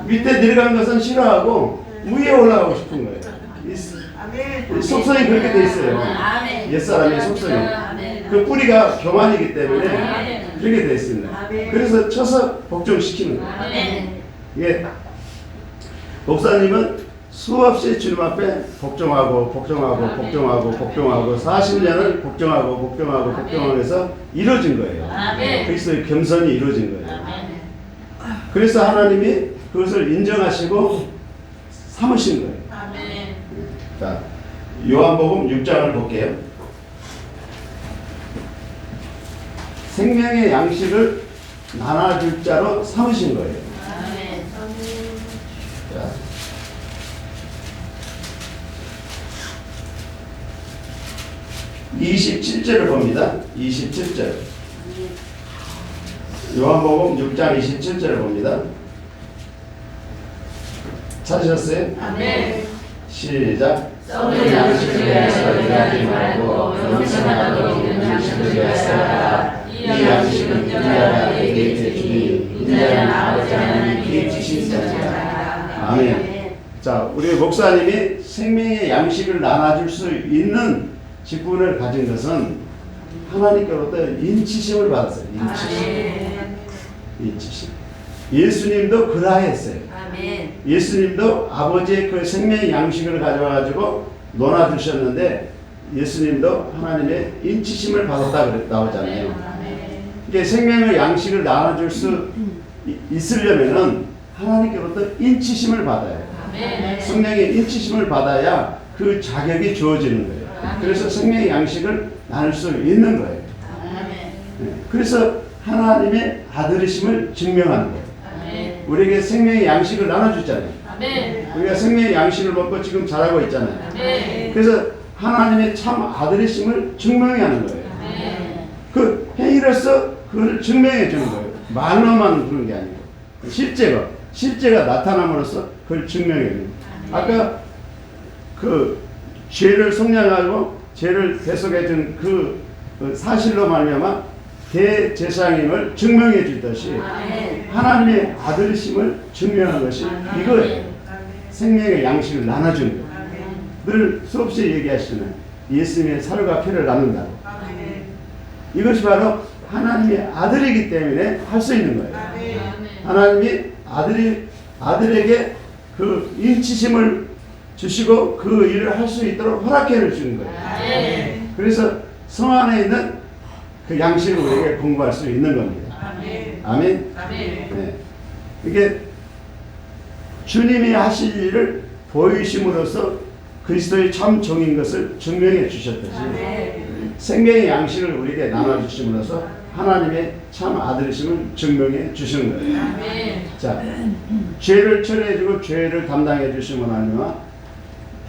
밑에 내려가는 것은 싫어하고 위에 올라가고 싶은 거예요. 속성이 그렇게 돼 있어요. 옛사람의 속성이. 그 뿌리가 교만이기 때문에 그렇게 돼 있습니다. 그래서 쳐서 복종시키는 거예요. 이게 목사님은 수없이 주님 앞에 복종하고 40년을 복종하면서 이루어진 거예요. 그리스도의 겸손이 이루어진 거예요. 그래서 하나님이 그것을 인정하시고 삼으신 거예요. 자, 요한복음 6장을 볼게요. 생명의 양식을 나눠줄 자로 삼으신 거예요. 자, (27절을) 봅니다. 27절. 요한복음 6장 27절을 봅니다. 찾으셨어요? 시작. 썩은 양식을 위하여 일하지 말고 영생하도록 있는 양식을 위하여 이 양식은 인자가 내게 주시니 인자는 아버지 하나님께 주신 자니라. 아멘. 자, 우리 목사님이 생명의 양식을 나눠줄 수 있는 직분을 가진 것은 하나님께로부터 인치심을 받았어요. 인치심. 예수님도 그러했어요. 예수님도 아버지의 그 생명의 양식을 가져와가지고 논아주셨는데 예수님도 하나님의 인치심을 받았다 나오잖아요. 이게 생명의 양식을 나눠줄 수 있으려면은 하나님께로부터 인치심을 받아요. 성령의 인치심을 받아야 그 자격이 주어지는 거예요. 그래서 생명의 양식을 나눌 수 있는 거예요. 그래서 하나님의 아들이심을 증명하는 거예요. 우리에게 생명의 양식을 나눠주잖아요. 우리가 생명의 양식을 먹고 지금 자라고 있잖아요. 그래서 하나님의 참 아들이심을 증명해 하는 거예요. 그 행위로서 그걸 증명해 주는 거예요. 말로만 그런 게 아니고 실제가 나타남으로써 그걸 증명해 주는 거예요. 아까 그 죄를 속량하고 죄를 대속해 준 그 사실로 말미암아 대제사장임을 증명해 주듯이 하나님의 아들이심을 증명하는 것이 이거예요. 생명의 양식을 나눠주는 거예요. 늘 수없이 얘기하시는 예수님의 살과 피를 나눈다고. 이것이 바로 하나님의 아들이기 때문에 할 수 있는 거예요. 하나님이 아들에게 그 인치심을 주시고 그 일을 할 수 있도록 허락해 주는 거예요. 그래서 성 안에 있는 그 양식을 우리에게 공부할 수 있는 겁니다. 아멘. 네. 이게 주님이 하실 일을 보이심으로써 그리스도의 참 종인 것을 증명해 주셨듯이 생명의 양식을 우리에게 나눠주심으로써 하나님의 참 아들이심을 증명해 주시는 거예요. 자, 죄를 처리해주고 죄를 담당해 주시면 아니면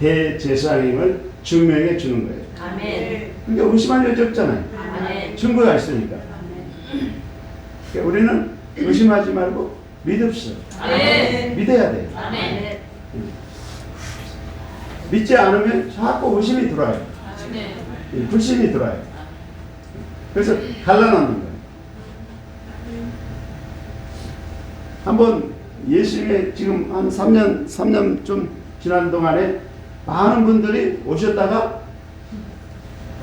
대제사장임을 증명해 주는 거예요. 그러니까 의심할 여지 없잖아요. 증거가 있으니까. 그러니까 우리는 의심하지 말고 믿읍시다. 믿어야 돼요. 믿지 않으면 자꾸 의심이 들어와요. 불신이 들어와요. 그래서 갈라놓는 거예요. 한번 예수님의 지금 한 3년 좀 지난 동안에 많은 분들이 오셨다가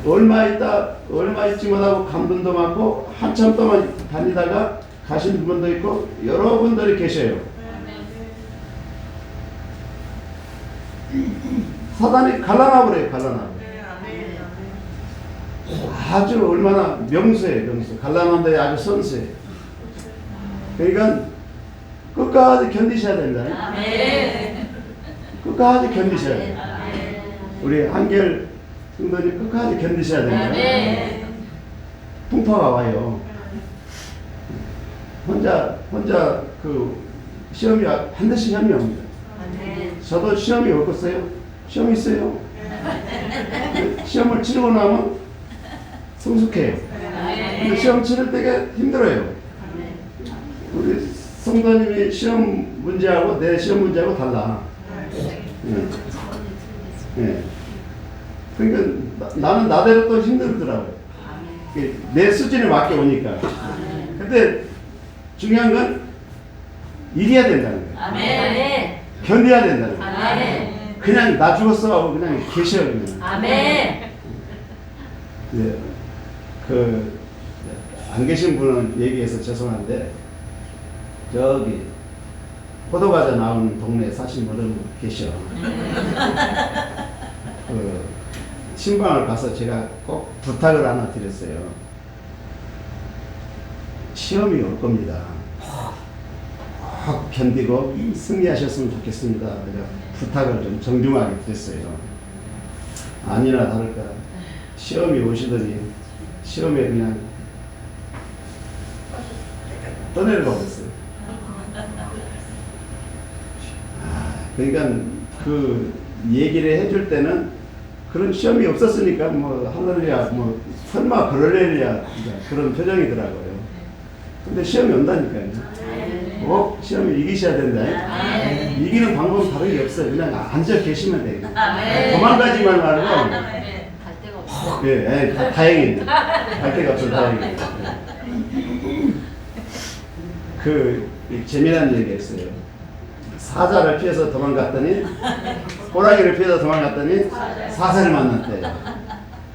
얼마 있지 못하고 감동도 많고 한참 동안 다니다가 가신 분도 있고 여러 분들이 계셔요. 사단이 갈라놔버려요. 아주 얼마나 명수예요. 갈라놓는데 아주 선수예요. 그러니까 끝까지 견디셔야 된다. 끝까지 견디셔야 돼요. 우리 한결 성도님 끝까지 견디셔야 된다. 풍파가 와요. 혼자 그 시험이 반드시 시험이 옵니다. 저도 시험이 없겠어요? 시험이 있어요. 시험을 치르고 나면 성숙해요. 근데 시험 치를 때가 힘들어요. 우리 성도님이 시험 문제하고 내 시험 문제하고 달라. 그러니까 나는 나대로 또 힘들더라고요. 내 수준에 맞게 오니까. 근데 중요한 건 이겨야 된다는 거예요. 견뎌야 된다는 거예요. 그냥 나 죽었어 하고 그냥 계셔 그냥. 네, 안 계신 분은 얘기해서 죄송한데 저기 포도과자 나오는 동네에 사신 분은 계셔. 신방을 가서 제가 꼭 부탁을 하나 드렸어요. 시험이 올 겁니다. 꼭 견디고 승리하셨으면 좋겠습니다. 제가 부탁을 좀 정중하게 드렸어요. 아니나 다를까 시험이 오시더니 시험에 그냥 떠내려가 버렸어요. 그러니까 그 얘기를 해줄 때는 그런 시험이 없었으니까 뭐 할렐루야 뭐 설마 그럴래야 그런 표정이더라고요. 근데 시험이 온다니까요. 꼭 시험을 이기셔야 된다. 이기는 방법은 다른 게 없어요. 그냥 앉아 계시면 돼요. 도망가지만 말고. 예, 다행이네. 갈 데가 없어 다행이네. 재미난 얘기했어요. 사자를 피해서 도망갔더니 호랑이를 피해서 도망갔더니 사자를 만났대.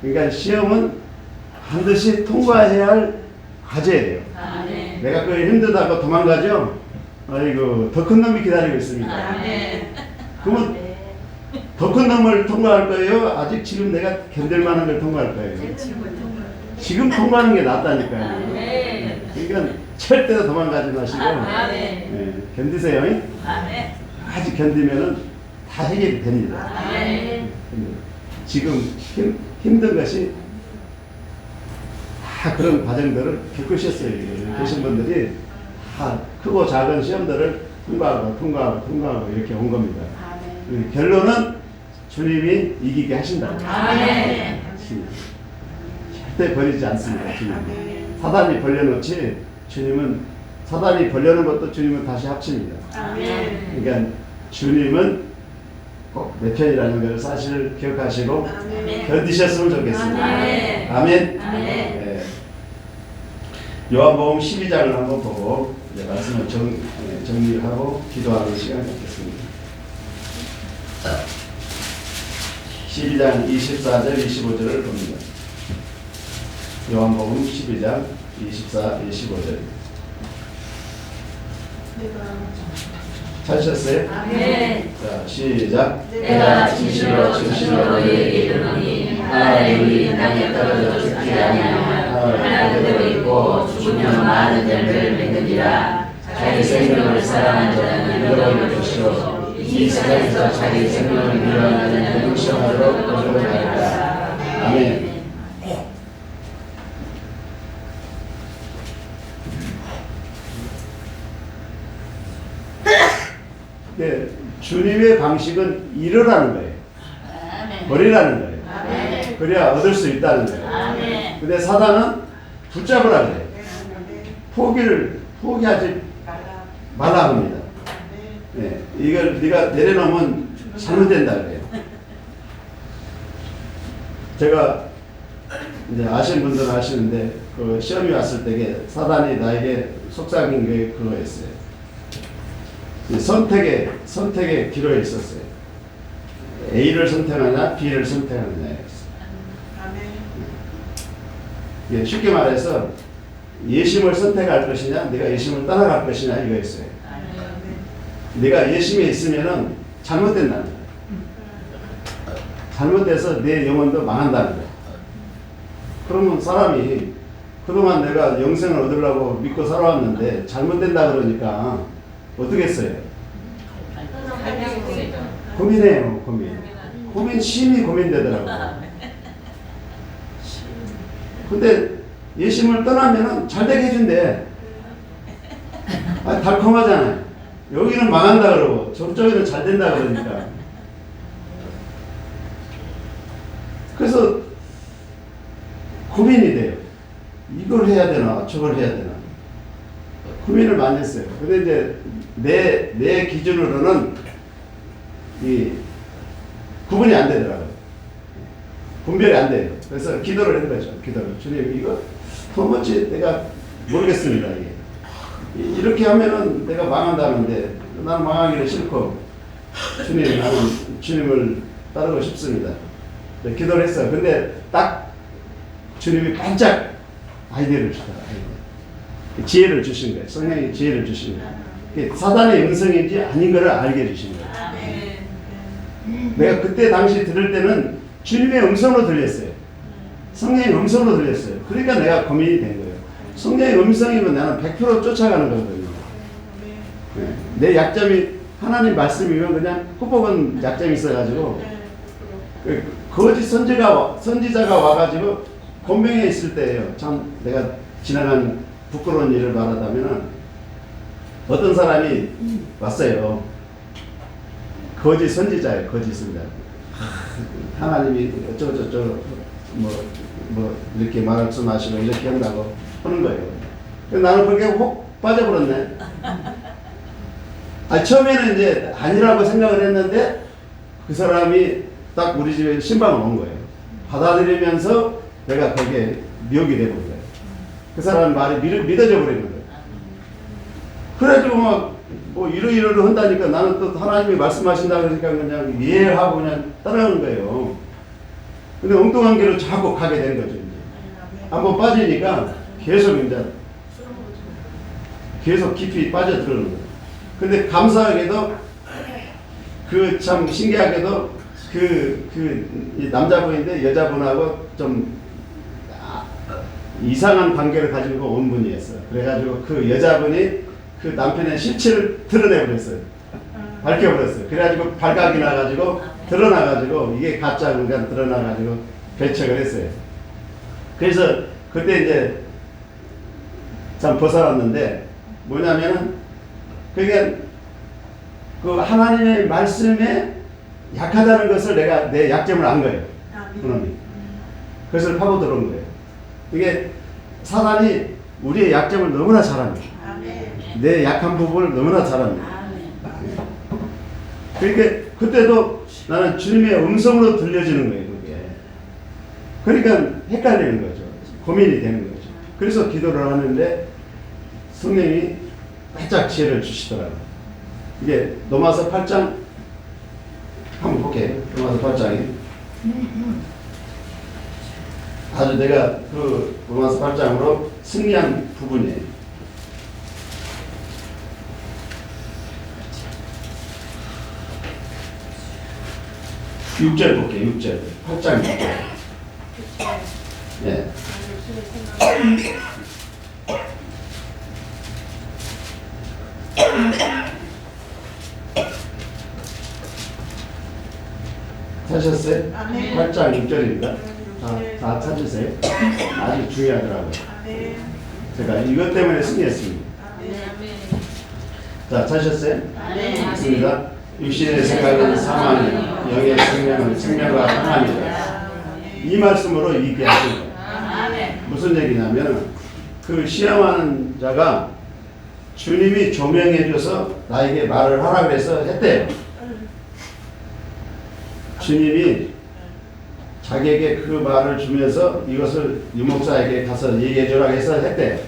그러니까 시험은 반드시 통과해야 할 과제예요. 내가 그 힘들다고 도망가죠? 아이고 더 큰 놈이 기다리고 있습니다. 그러면 더 큰 놈을 통과할 거예요? 아직 지금 내가 견딜 만한 걸 통과할 거예요? 지금 통과하는 게 낫다니까요. 그러니까 절대로 도망가지 마시고 견디세요. 아직 견디면은 다 해결이 됩니다. 지금 힘든 것이 다 그런 과정들을 겪으셨어요. 계신 분들이 다 크고 작은 시험들을 통과하고 이렇게 온 겁니다. 결론은 주님이 이기게 하신다. 절대 버리지 않습니다. 주님. 사단이 벌려놓지 사단이 벌려놓은 것도 주님은 다시 합칩니다. 그러니까 주님은 꼭 내 편이라는 걸 사실을 기억하시고 견디셨으면 좋겠습니다. 아멘. 네. 요한복음 12장을 한번 보고 이제 말씀을 정리하고 기도하는 시간을 갖겠습니다. 12장 24절 25절을 봅니다. 요한복음 12장 24, 25절. 찾으셨어요? 자, 시작. 내가 진실로 너희에게 이르노니 하나의 우리 땅에 떨어져 죽지 아니하면 하나 그대로 있고 죽으면 많은 열매를 맺느니라. 자기 생명을 사랑하는 자는 잃어버릴 것이요 이 세상에서 자기 생명을 잃어가는 자는 영생하도록 거듭하리라. 아멘. 네, 주님의 방식은 잃으라는 거예요. 버리라는 거예요. 그래야 얻을 수 있다는 거예요. 근데 사단은 붙잡으라 그래요. 포기하지 말라 합니다. 네, 이걸 네가 내려놓으면 잘못된다 그래요. 제가 이제 아시는 분들은 아시는데 그 시험이 왔을 때 사단이 나에게 속삭인 게 그거였어요. 선택의 기로에 있었어요. A를 선택하느냐 B를 선택하느냐. 예, 쉽게 말해서 예심을 선택할 것이냐 네가 예심을 따라갈 것이냐 이거였어요. 네가 예심에 있으면은 잘못된다는 거야. 잘못돼서 내 영혼도 망한다는 거야. 그러면 사람이 그동안 내가 영생을 얻으려고 믿고 살아왔는데 잘못된다 그러니까 어떻게 했어요? 고민해요. 고민 심히 고민되더라고요. 근데 예심을 떠나면은 잘 되게 해준대. 달콤하잖아요. 여기는 망한다 그러고 저쪽에는 잘 된다 그러니까. 그래서 고민이 돼요. 이걸 해야 되나 저걸 해야 되나 고민을 많이 했어요. 근데 이제 내 기준으로는 이 구분이 안 되더라고요. 분별이 안 돼요. 그래서 기도를 한 거죠. 주님 이거 도무지 내가 모르겠습니다. 이렇게 하면은 내가 망한다는데 나는 망하기를 싫고 주님 나는 주님을 따르고 싶습니다. 기도를 했어요. 근데 딱 주님이 반짝 아이디어를 주더라고요. 지혜를 주신 거예요. 성령이 지혜를 주신 거예요. 사단의 음성인지 아닌 것을 알게 해주신 거예요. 내가 그때 당시 들을 때는 주님의 음성으로 들렸어요. 성령의 음성으로 들렸어요. 그러니까 내가 고민이 된 거예요. 성령의 음성이면 나는 100% 쫓아가는 거거든요. 네. 내 약점이 하나님 말씀이면 그냥 후보건 약점이 있어가지고 거짓 선지자가 와가지고 곤병에 있을 때예요. 참 내가 지나간 부끄러운 일을 말하자면 어떤 사람이 왔어요. 거짓 선지자예요. 거짓 선지자. 하나님이 어쩌고저쩌고 뭐 이렇게 말씀하시고 이렇게 한다고 하는 거예요. 나는 거기에 혹 빠져버렸네. 처음에는 이제 아니라고 생각을 했는데 그 사람이 딱 우리 집에 신방을 온 거예요. 받아들이면서 내가 거기에 미혹이 되는 거예요. 그 사람 말이 믿어져 버리는 거예요. 그래가지고 막 뭐 이러이러를 한다니까 나는 또 하나님이 말씀하신다 그러니까 그냥 이해하고 그냥 따라가는 거예요. 근데 엉뚱한 길로 자꾸 가게 된 거죠. 이제. 한번 빠지니까 계속 이제 계속 깊이 빠져들어는 거예요. 근데 감사하게도 그 참 신기하게도 그 남자분인데 여자분하고 좀 이상한 관계를 가지고 온 분이었어요. 그래가지고 그 여자분이 그 남편의 실체를 드러내버렸어요. 밝혀버렸어요. 그래가지고 발각이 나가지고 드러나가지고 이게 가짜인가 드러나가지고 배척을 했어요. 그래서 그때 이제 참 벗어났는데 뭐냐면은 그게 그 하나님의 말씀에 약하다는 것을 내가 내 약점을 안 거예요. 그놈이. 그것을 파고 들어온 거예요. 이게 사단이 우리의 약점을 너무나 잘 합니다. 내 약한 부분을 너무나 잘 합니다. 그러니까 그때도 나는 주님의 음성으로 들려지는 거예요. 그게. 그러니까 헷갈리는 거죠. 고민이 되는 거죠. 그래서 기도를 하는데 성령이 바짝 지혜를 주시더라고요. 이게 로마서 8장 한번 볼게요. 로마서 8장에 아주 내가 그 로마서 8장으로 승리한 부분이에요. 6절 볼게요. 6절 8장 6절. 예. 찾으셨어요? 8장 6절입니다. 다 찾으세요. 아주 중요하더라고요. 제가 이것 때문에 승리했습니다. 자, 찾으셨어요? 있습니다. 육신의 생각은 사망이요 영의 생명은 생명과 평안이다. 이 말씀으로 이기게 하신 거예요. 무슨 얘기냐면 그 시험하는 자가 주님이 조명해줘서 나에게 말을 하라 그래서 했대요. 주님이 자기에게 그 말을 주면서 이것을 유목사에게 가서 얘기해주라 해서 했대요.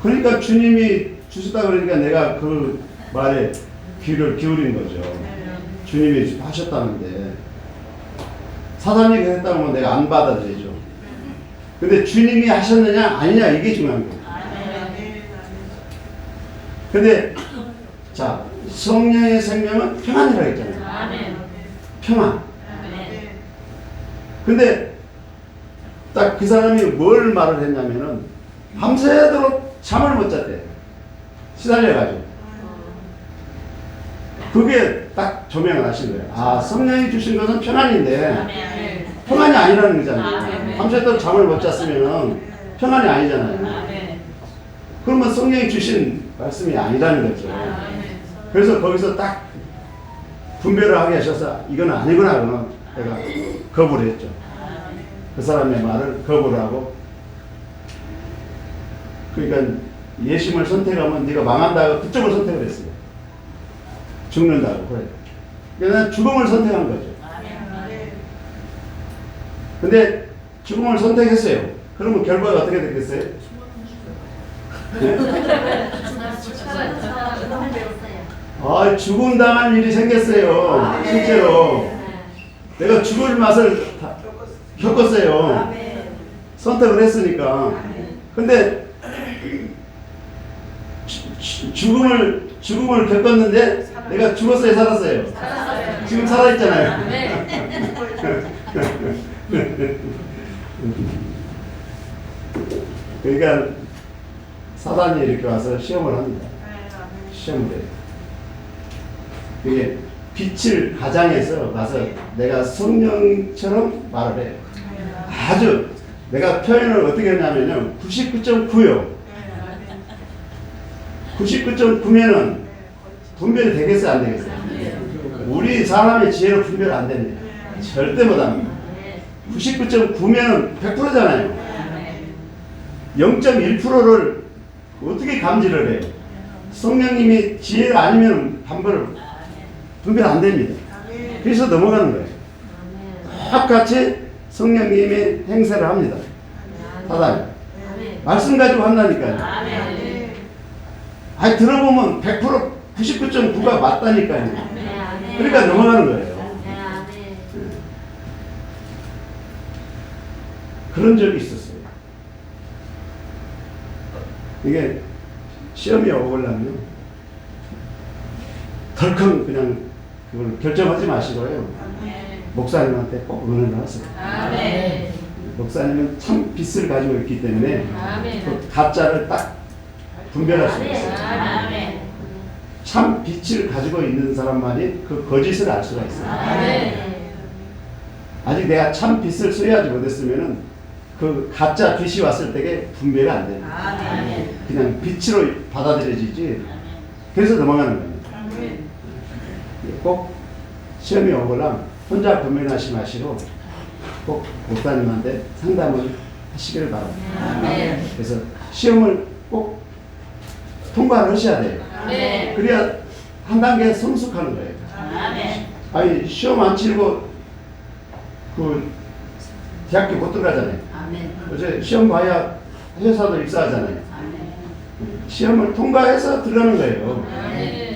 그러니까 주님이 주시다 그러니까 내가 그 말에 귀를 기울인 거죠. 주님이 하셨다는데 사단이 그랬다면 내가 안 받아들이죠. 근데 주님이 하셨느냐 아니냐 이게 중요한 거예요. 근데 자 성령의 생명은 평안이라고 했잖아요. 평안. 근데 딱 그 사람이 뭘 말을 했냐면은 밤새도록 잠을 못 잤대. 시달려가지고. 그게 딱 조명을 하신 거예요. 아, 성령이 주신 것은 평안인데 평안이 아니라는 거잖아요. 밤새도록 잠을 못 잤으면은 평안이 아니잖아요. 그러면 성령이 주신 말씀이 아니라는 거죠. 그래서 거기서 딱 분별을 하게 하셔서 이건 아니구나 그러면 내가 거부를 했죠. 그 사람의 말을 거부를 하고 그러니까 예심을 선택하면 네가 망한다고 그쪽을 선택을 했어요. 죽는다고 그래. 그러니까 죽음을 선택한 거죠. 근데 죽음을 선택했어요. 그러면 결과가 어떻게 됐겠어요? 네? 아, 죽음 당한 일이 생겼어요. 실제로 내가 죽을 맛을 겪었어요. 선택을 했으니까. 근데 죽음을 겪었는데 내가 죽었어요, 살았어요? 지금 살아있잖아요. 그러니까 사단이 이렇게 와서 시험을 합니다. 시험을 해요. 그게 빛을 가장해서 가서 내가 성령처럼 말을 해요. 아주 내가 표현을 어떻게 하냐면요. 99.9요. 99.9면은 분별이 되겠어요, 안 되겠어요? 우리 사람의 지혜로 분별 안 됩니다. 절대 못 합니다. 99.9면은 100%잖아요. 0.1%를 어떻게 감지를 해요? 성령님이 지혜가 아니면 분별 안 됩니다. 그래서 넘어가는 거예요. 똑같이 성령님이 행세를 합니다. 사단이. 말씀 가지고 한다니까요. 아니 들어보면 100% 99.9가 맞다니까요. 그러니까 넘어가는 거예요. 그런 적이 있었어요. 이게 시험이 오려면 덜컹 그냥 그걸 결정하지 마시고요. 목사님한테 꼭 의논을 하세요. 목사님은 참 빛을 가지고 있기 때문에 그 가짜를 딱 분별할 수 있어요. 참 빛을 가지고 있는 사람만이 그 거짓을 알 수가 있어요. 아직 내가 참 빛을 소유하지 못했으면은 그 가짜 빛이 왔을 때에 분별이 안 돼요. 그냥 빛으로 받아들여지지. 그래서 넘어가는 거예요. 꼭 시험이 오거나 혼자 고민하지 마시고 꼭 목사님한테 상담을 하시기를 바랍니다. 그래서 시험을 꼭 통과를 하셔야 돼요. 그래야 한 단계 성숙하는 거예요. 아니 시험 안 치고 그 대학교 못 들어가잖아요. 어제 시험 봐야 회사도 입사하잖아요. 시험을 통과해서 들어가는 거예요.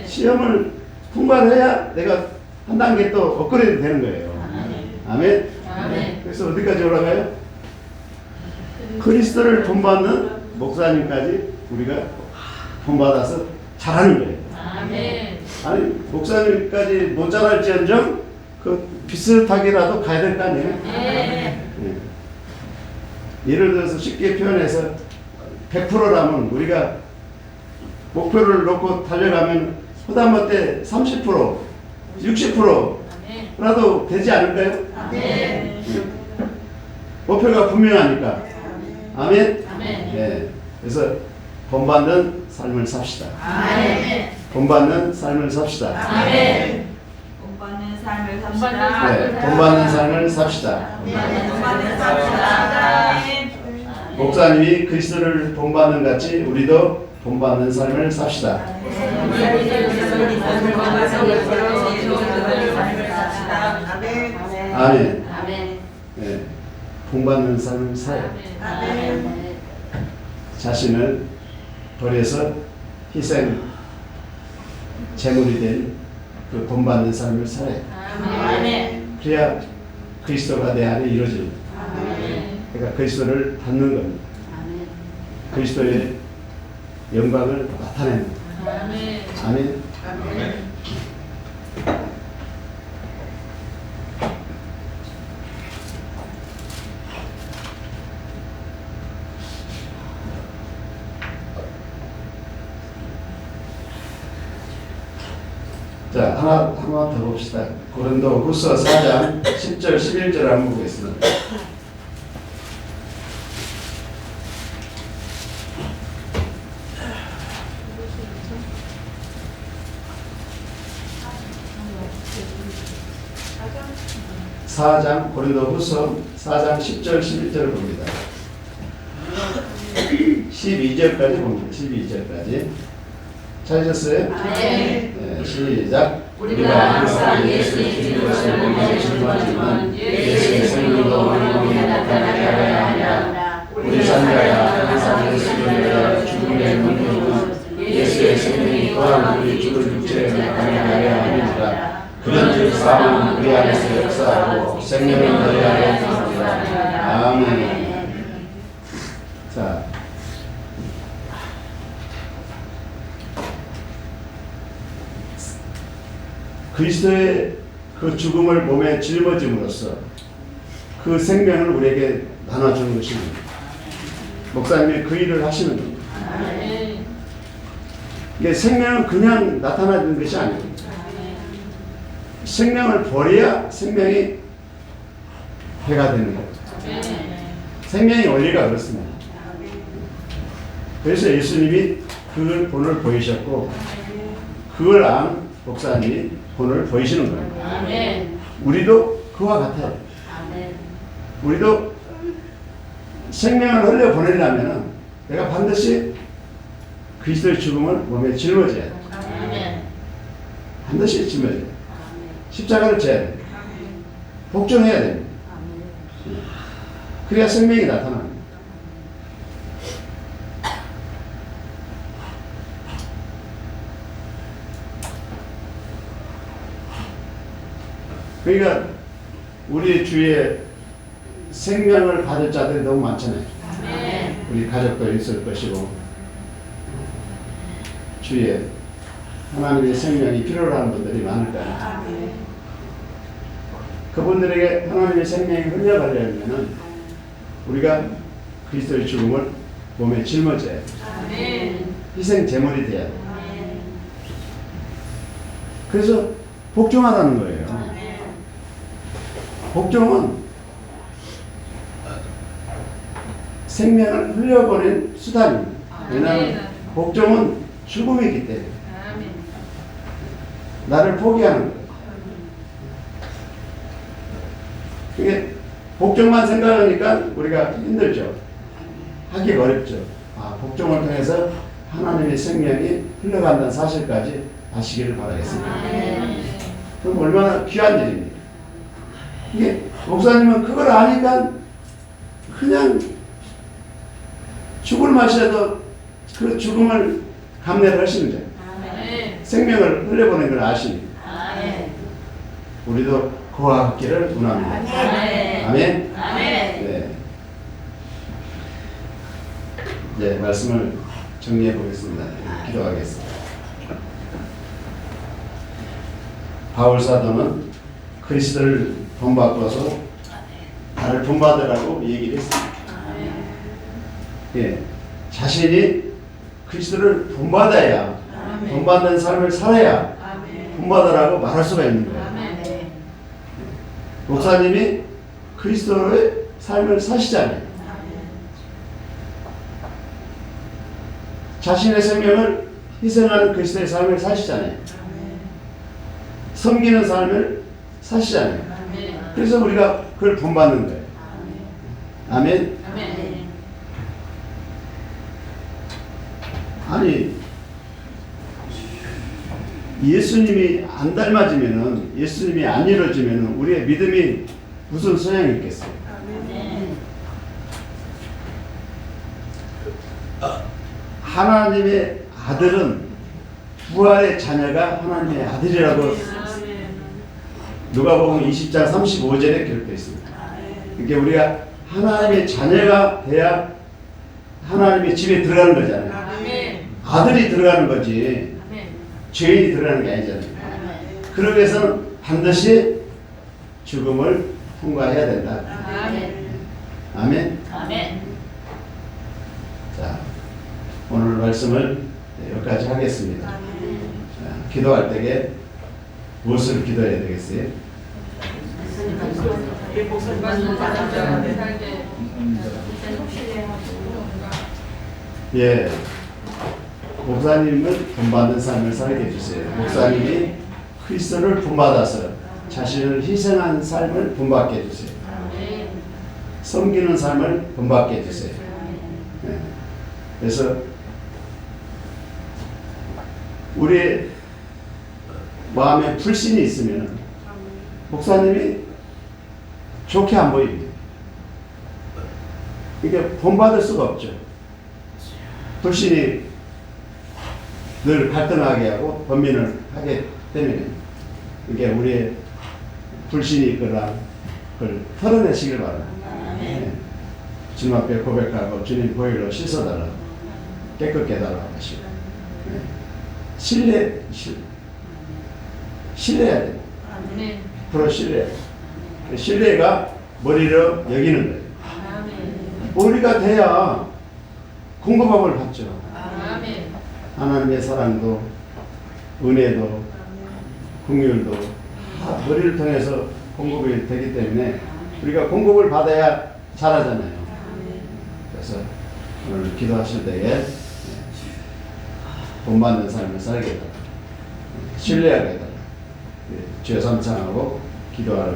시험을 통과를 해야 내가 한 단계 또 업그레이드 되는 거예요. 아멘. 그래서 어디까지 올라가요? 그리스도를 본받는 목사님까지 우리가 본받아서 잘하는 거예요. 아니 목사님까지 못 잘할지언정 그 비슷하게라도 가야 될 거 아니에요? 예를 들어서 쉽게 표현해서 100%라면 우리가 목표를 놓고 달려가면 하다못해 30%, 60%라도 되지 않을까요? 목표가 분명하니까. 아멘? 네. 그래서 본받는 삶을 삽시다. 본받는 삶을 삽시다. 본받는 삶을 삽시다. 네, 본받는 삶을 삽시다. 본받는 삶을 삽시다. 목사님이 그리스도를 본받는 같이 우리도 본받는 삶을 삽시다. 아멘. 네, 본받는 삶을 살아요. 자신을 버려서 희생 제물이 된 그 본받는 삶을 살아요. 그래야 그리스도가 내 안에 이루어집니다. 그러니까 그리스도를 닮는 겁니다. 그리스도의 영광을 나타내는 겁니다. 아멘. 자, 하나 더 봅시다. 고린도 후서 4장 10절 11절 한번 보겠습니다. 고린도 후서 4장 10절 11절을 봅니다. 12절까지 봅니다. 12절까지. 찾으셨어요? 네. 시작. 우리가 항상 예수의 주인 것을 보며 증거하지만 예수의 생명도 우리 몸에 나타나게 하려 하냐. 우리 산자야 항상 예수를 믿어 죽음에 묻는 예수의 생명이 또한 우리 죽은 육체에 나타나게 하느니라. 그런즉 사망은 우리 안에서 역사하고 생명은 너희 안에 있느니라. 아멘. 자, 그리스도의 그 죽음을 몸에 짊어짐으로써 그 생명을 우리에게 나눠주는 것입니다. 목사님이 그 일을 하시는 겁니다. 이게 생명은 그냥 나타나는 것이 아닙니다. 생명을 버려야 생명이 해가 되는 거예요. 생명의 원리가 그렇습니다. 그래서 예수님이 그 본을 보이셨고 그걸 안 목사님이 본을 보이시는 거예요. 우리도 그와 같아요. 우리도 생명을 흘려보내려면 내가 반드시 그리스도의 죽음을 몸에 짊어져야 돼요. 반드시 짊어져야 돼요. 십자가를 져야 돼요. 복종해야 됩니다. 그래야 생명이 나타납니다. 그러니까 우리 주위에 생명을 받을 자들이 너무 많잖아요. 우리 가족도 있을 것이고 주위에 하나님의 생명이 필요로 하는 분들이 많을 거예요. 그분들에게 하나님의 생명이 흘려가려면 우리가 그리스도의 죽음을 몸에 짊어져야 돼. 희생 제물이 돼야 돼. 그래서 복종하라는 거예요. 복종은 생명을 흘려보낸 수단입니다. 왜냐하면 복종은 죽음이기 때문에 나를 포기하는 거예요. 이게 복종만 생각하니까 우리가 힘들죠. 하기 어렵죠. 복종을 통해서 하나님의 생명이 흘러간다는 사실까지 아시기를 바라겠습니다. 그럼 얼마나 귀한 일입니까? 이게 목사님은 그걸 아니까 그냥 죽을 맛이라도 그 죽음을 감내를 하시는 거예요. 생명을 흘려보낸 걸 아시니까. 우리도 그와 같기를 원합니다. 아멘. 네. 이제 말씀을 정리해 보겠습니다. 기도하겠습니다. 바울 사도는 그리스도를 본받고서 나를 본받으라고 얘기를 했습니다. 예, 자신이 그리스도를 본받아야, 본받는 삶을 살아야 본받으라고 말할 수가 있는 거예요. 목사님이 그리스도의 삶을 사시잖아요. 자신의 생명을 희생하는 그리스도의 삶을 사시잖아요. 섬기는 삶을 사시잖아요. 그래서 우리가 그걸 본받는 거예요. 아멘. 아니, 예수님이 안 닮아지면은, 예수님이 안 이루어지면은 우리의 믿음이 무슨 소양이 있겠어요? 하나님의 아들은 부활의 자녀가 하나님의 아들이라고 누가복음 20장 35절에 기록되어 있습니다. 그러니까 우리가 하나님의 자녀가 돼야 하나님의 집에 들어가는 거잖아요. 아들이 들어가는 거지 죄인이 들어가는 게 아니잖아요. 그러기 위해서는 반드시 죽음을 통과해야 된다. 아멘. 자, 오늘 말씀을 여기까지 하겠습니다. 자, 기도할 때에 무엇을 기도해야 되겠어요? 예, 목사님은 본받는 삶을 살게 해주세요. 목사님이 그리스도를 본받아서 자신을 희생한 삶을 본받게 해주세요. 섬기는 삶을 본받게 해주세요. 네. 그래서 우리의 마음에 불신이 있으면 목사님이 좋게 안 보입니다. 이게 본받을 수가 없죠. 불신이 늘 갈등하게 하고 번민을 하게 되면 이게 우리의 불신이 있거나 그걸 털어내시길 바랍니다. 네. 주님 앞에 고백하고 주님 보혈로 씻어달라고 깨끗게 해달라고 하시고 신뢰해야 돼요. 앞으로 신뢰. 신뢰가 머리로 여기는 거예요. 우리가 돼야 공급함을 받죠. 하나님의 사랑도 은혜도 긍휼도 다 머리를 통해서 공급이 되기 때문에 우리가 공급을 받아야 잘하잖아요. 그래서 오늘 기도하실 때에 본받는 삶을 살게 해달라. 신뢰하게 해달라. 죄 삼창하고 기도하라.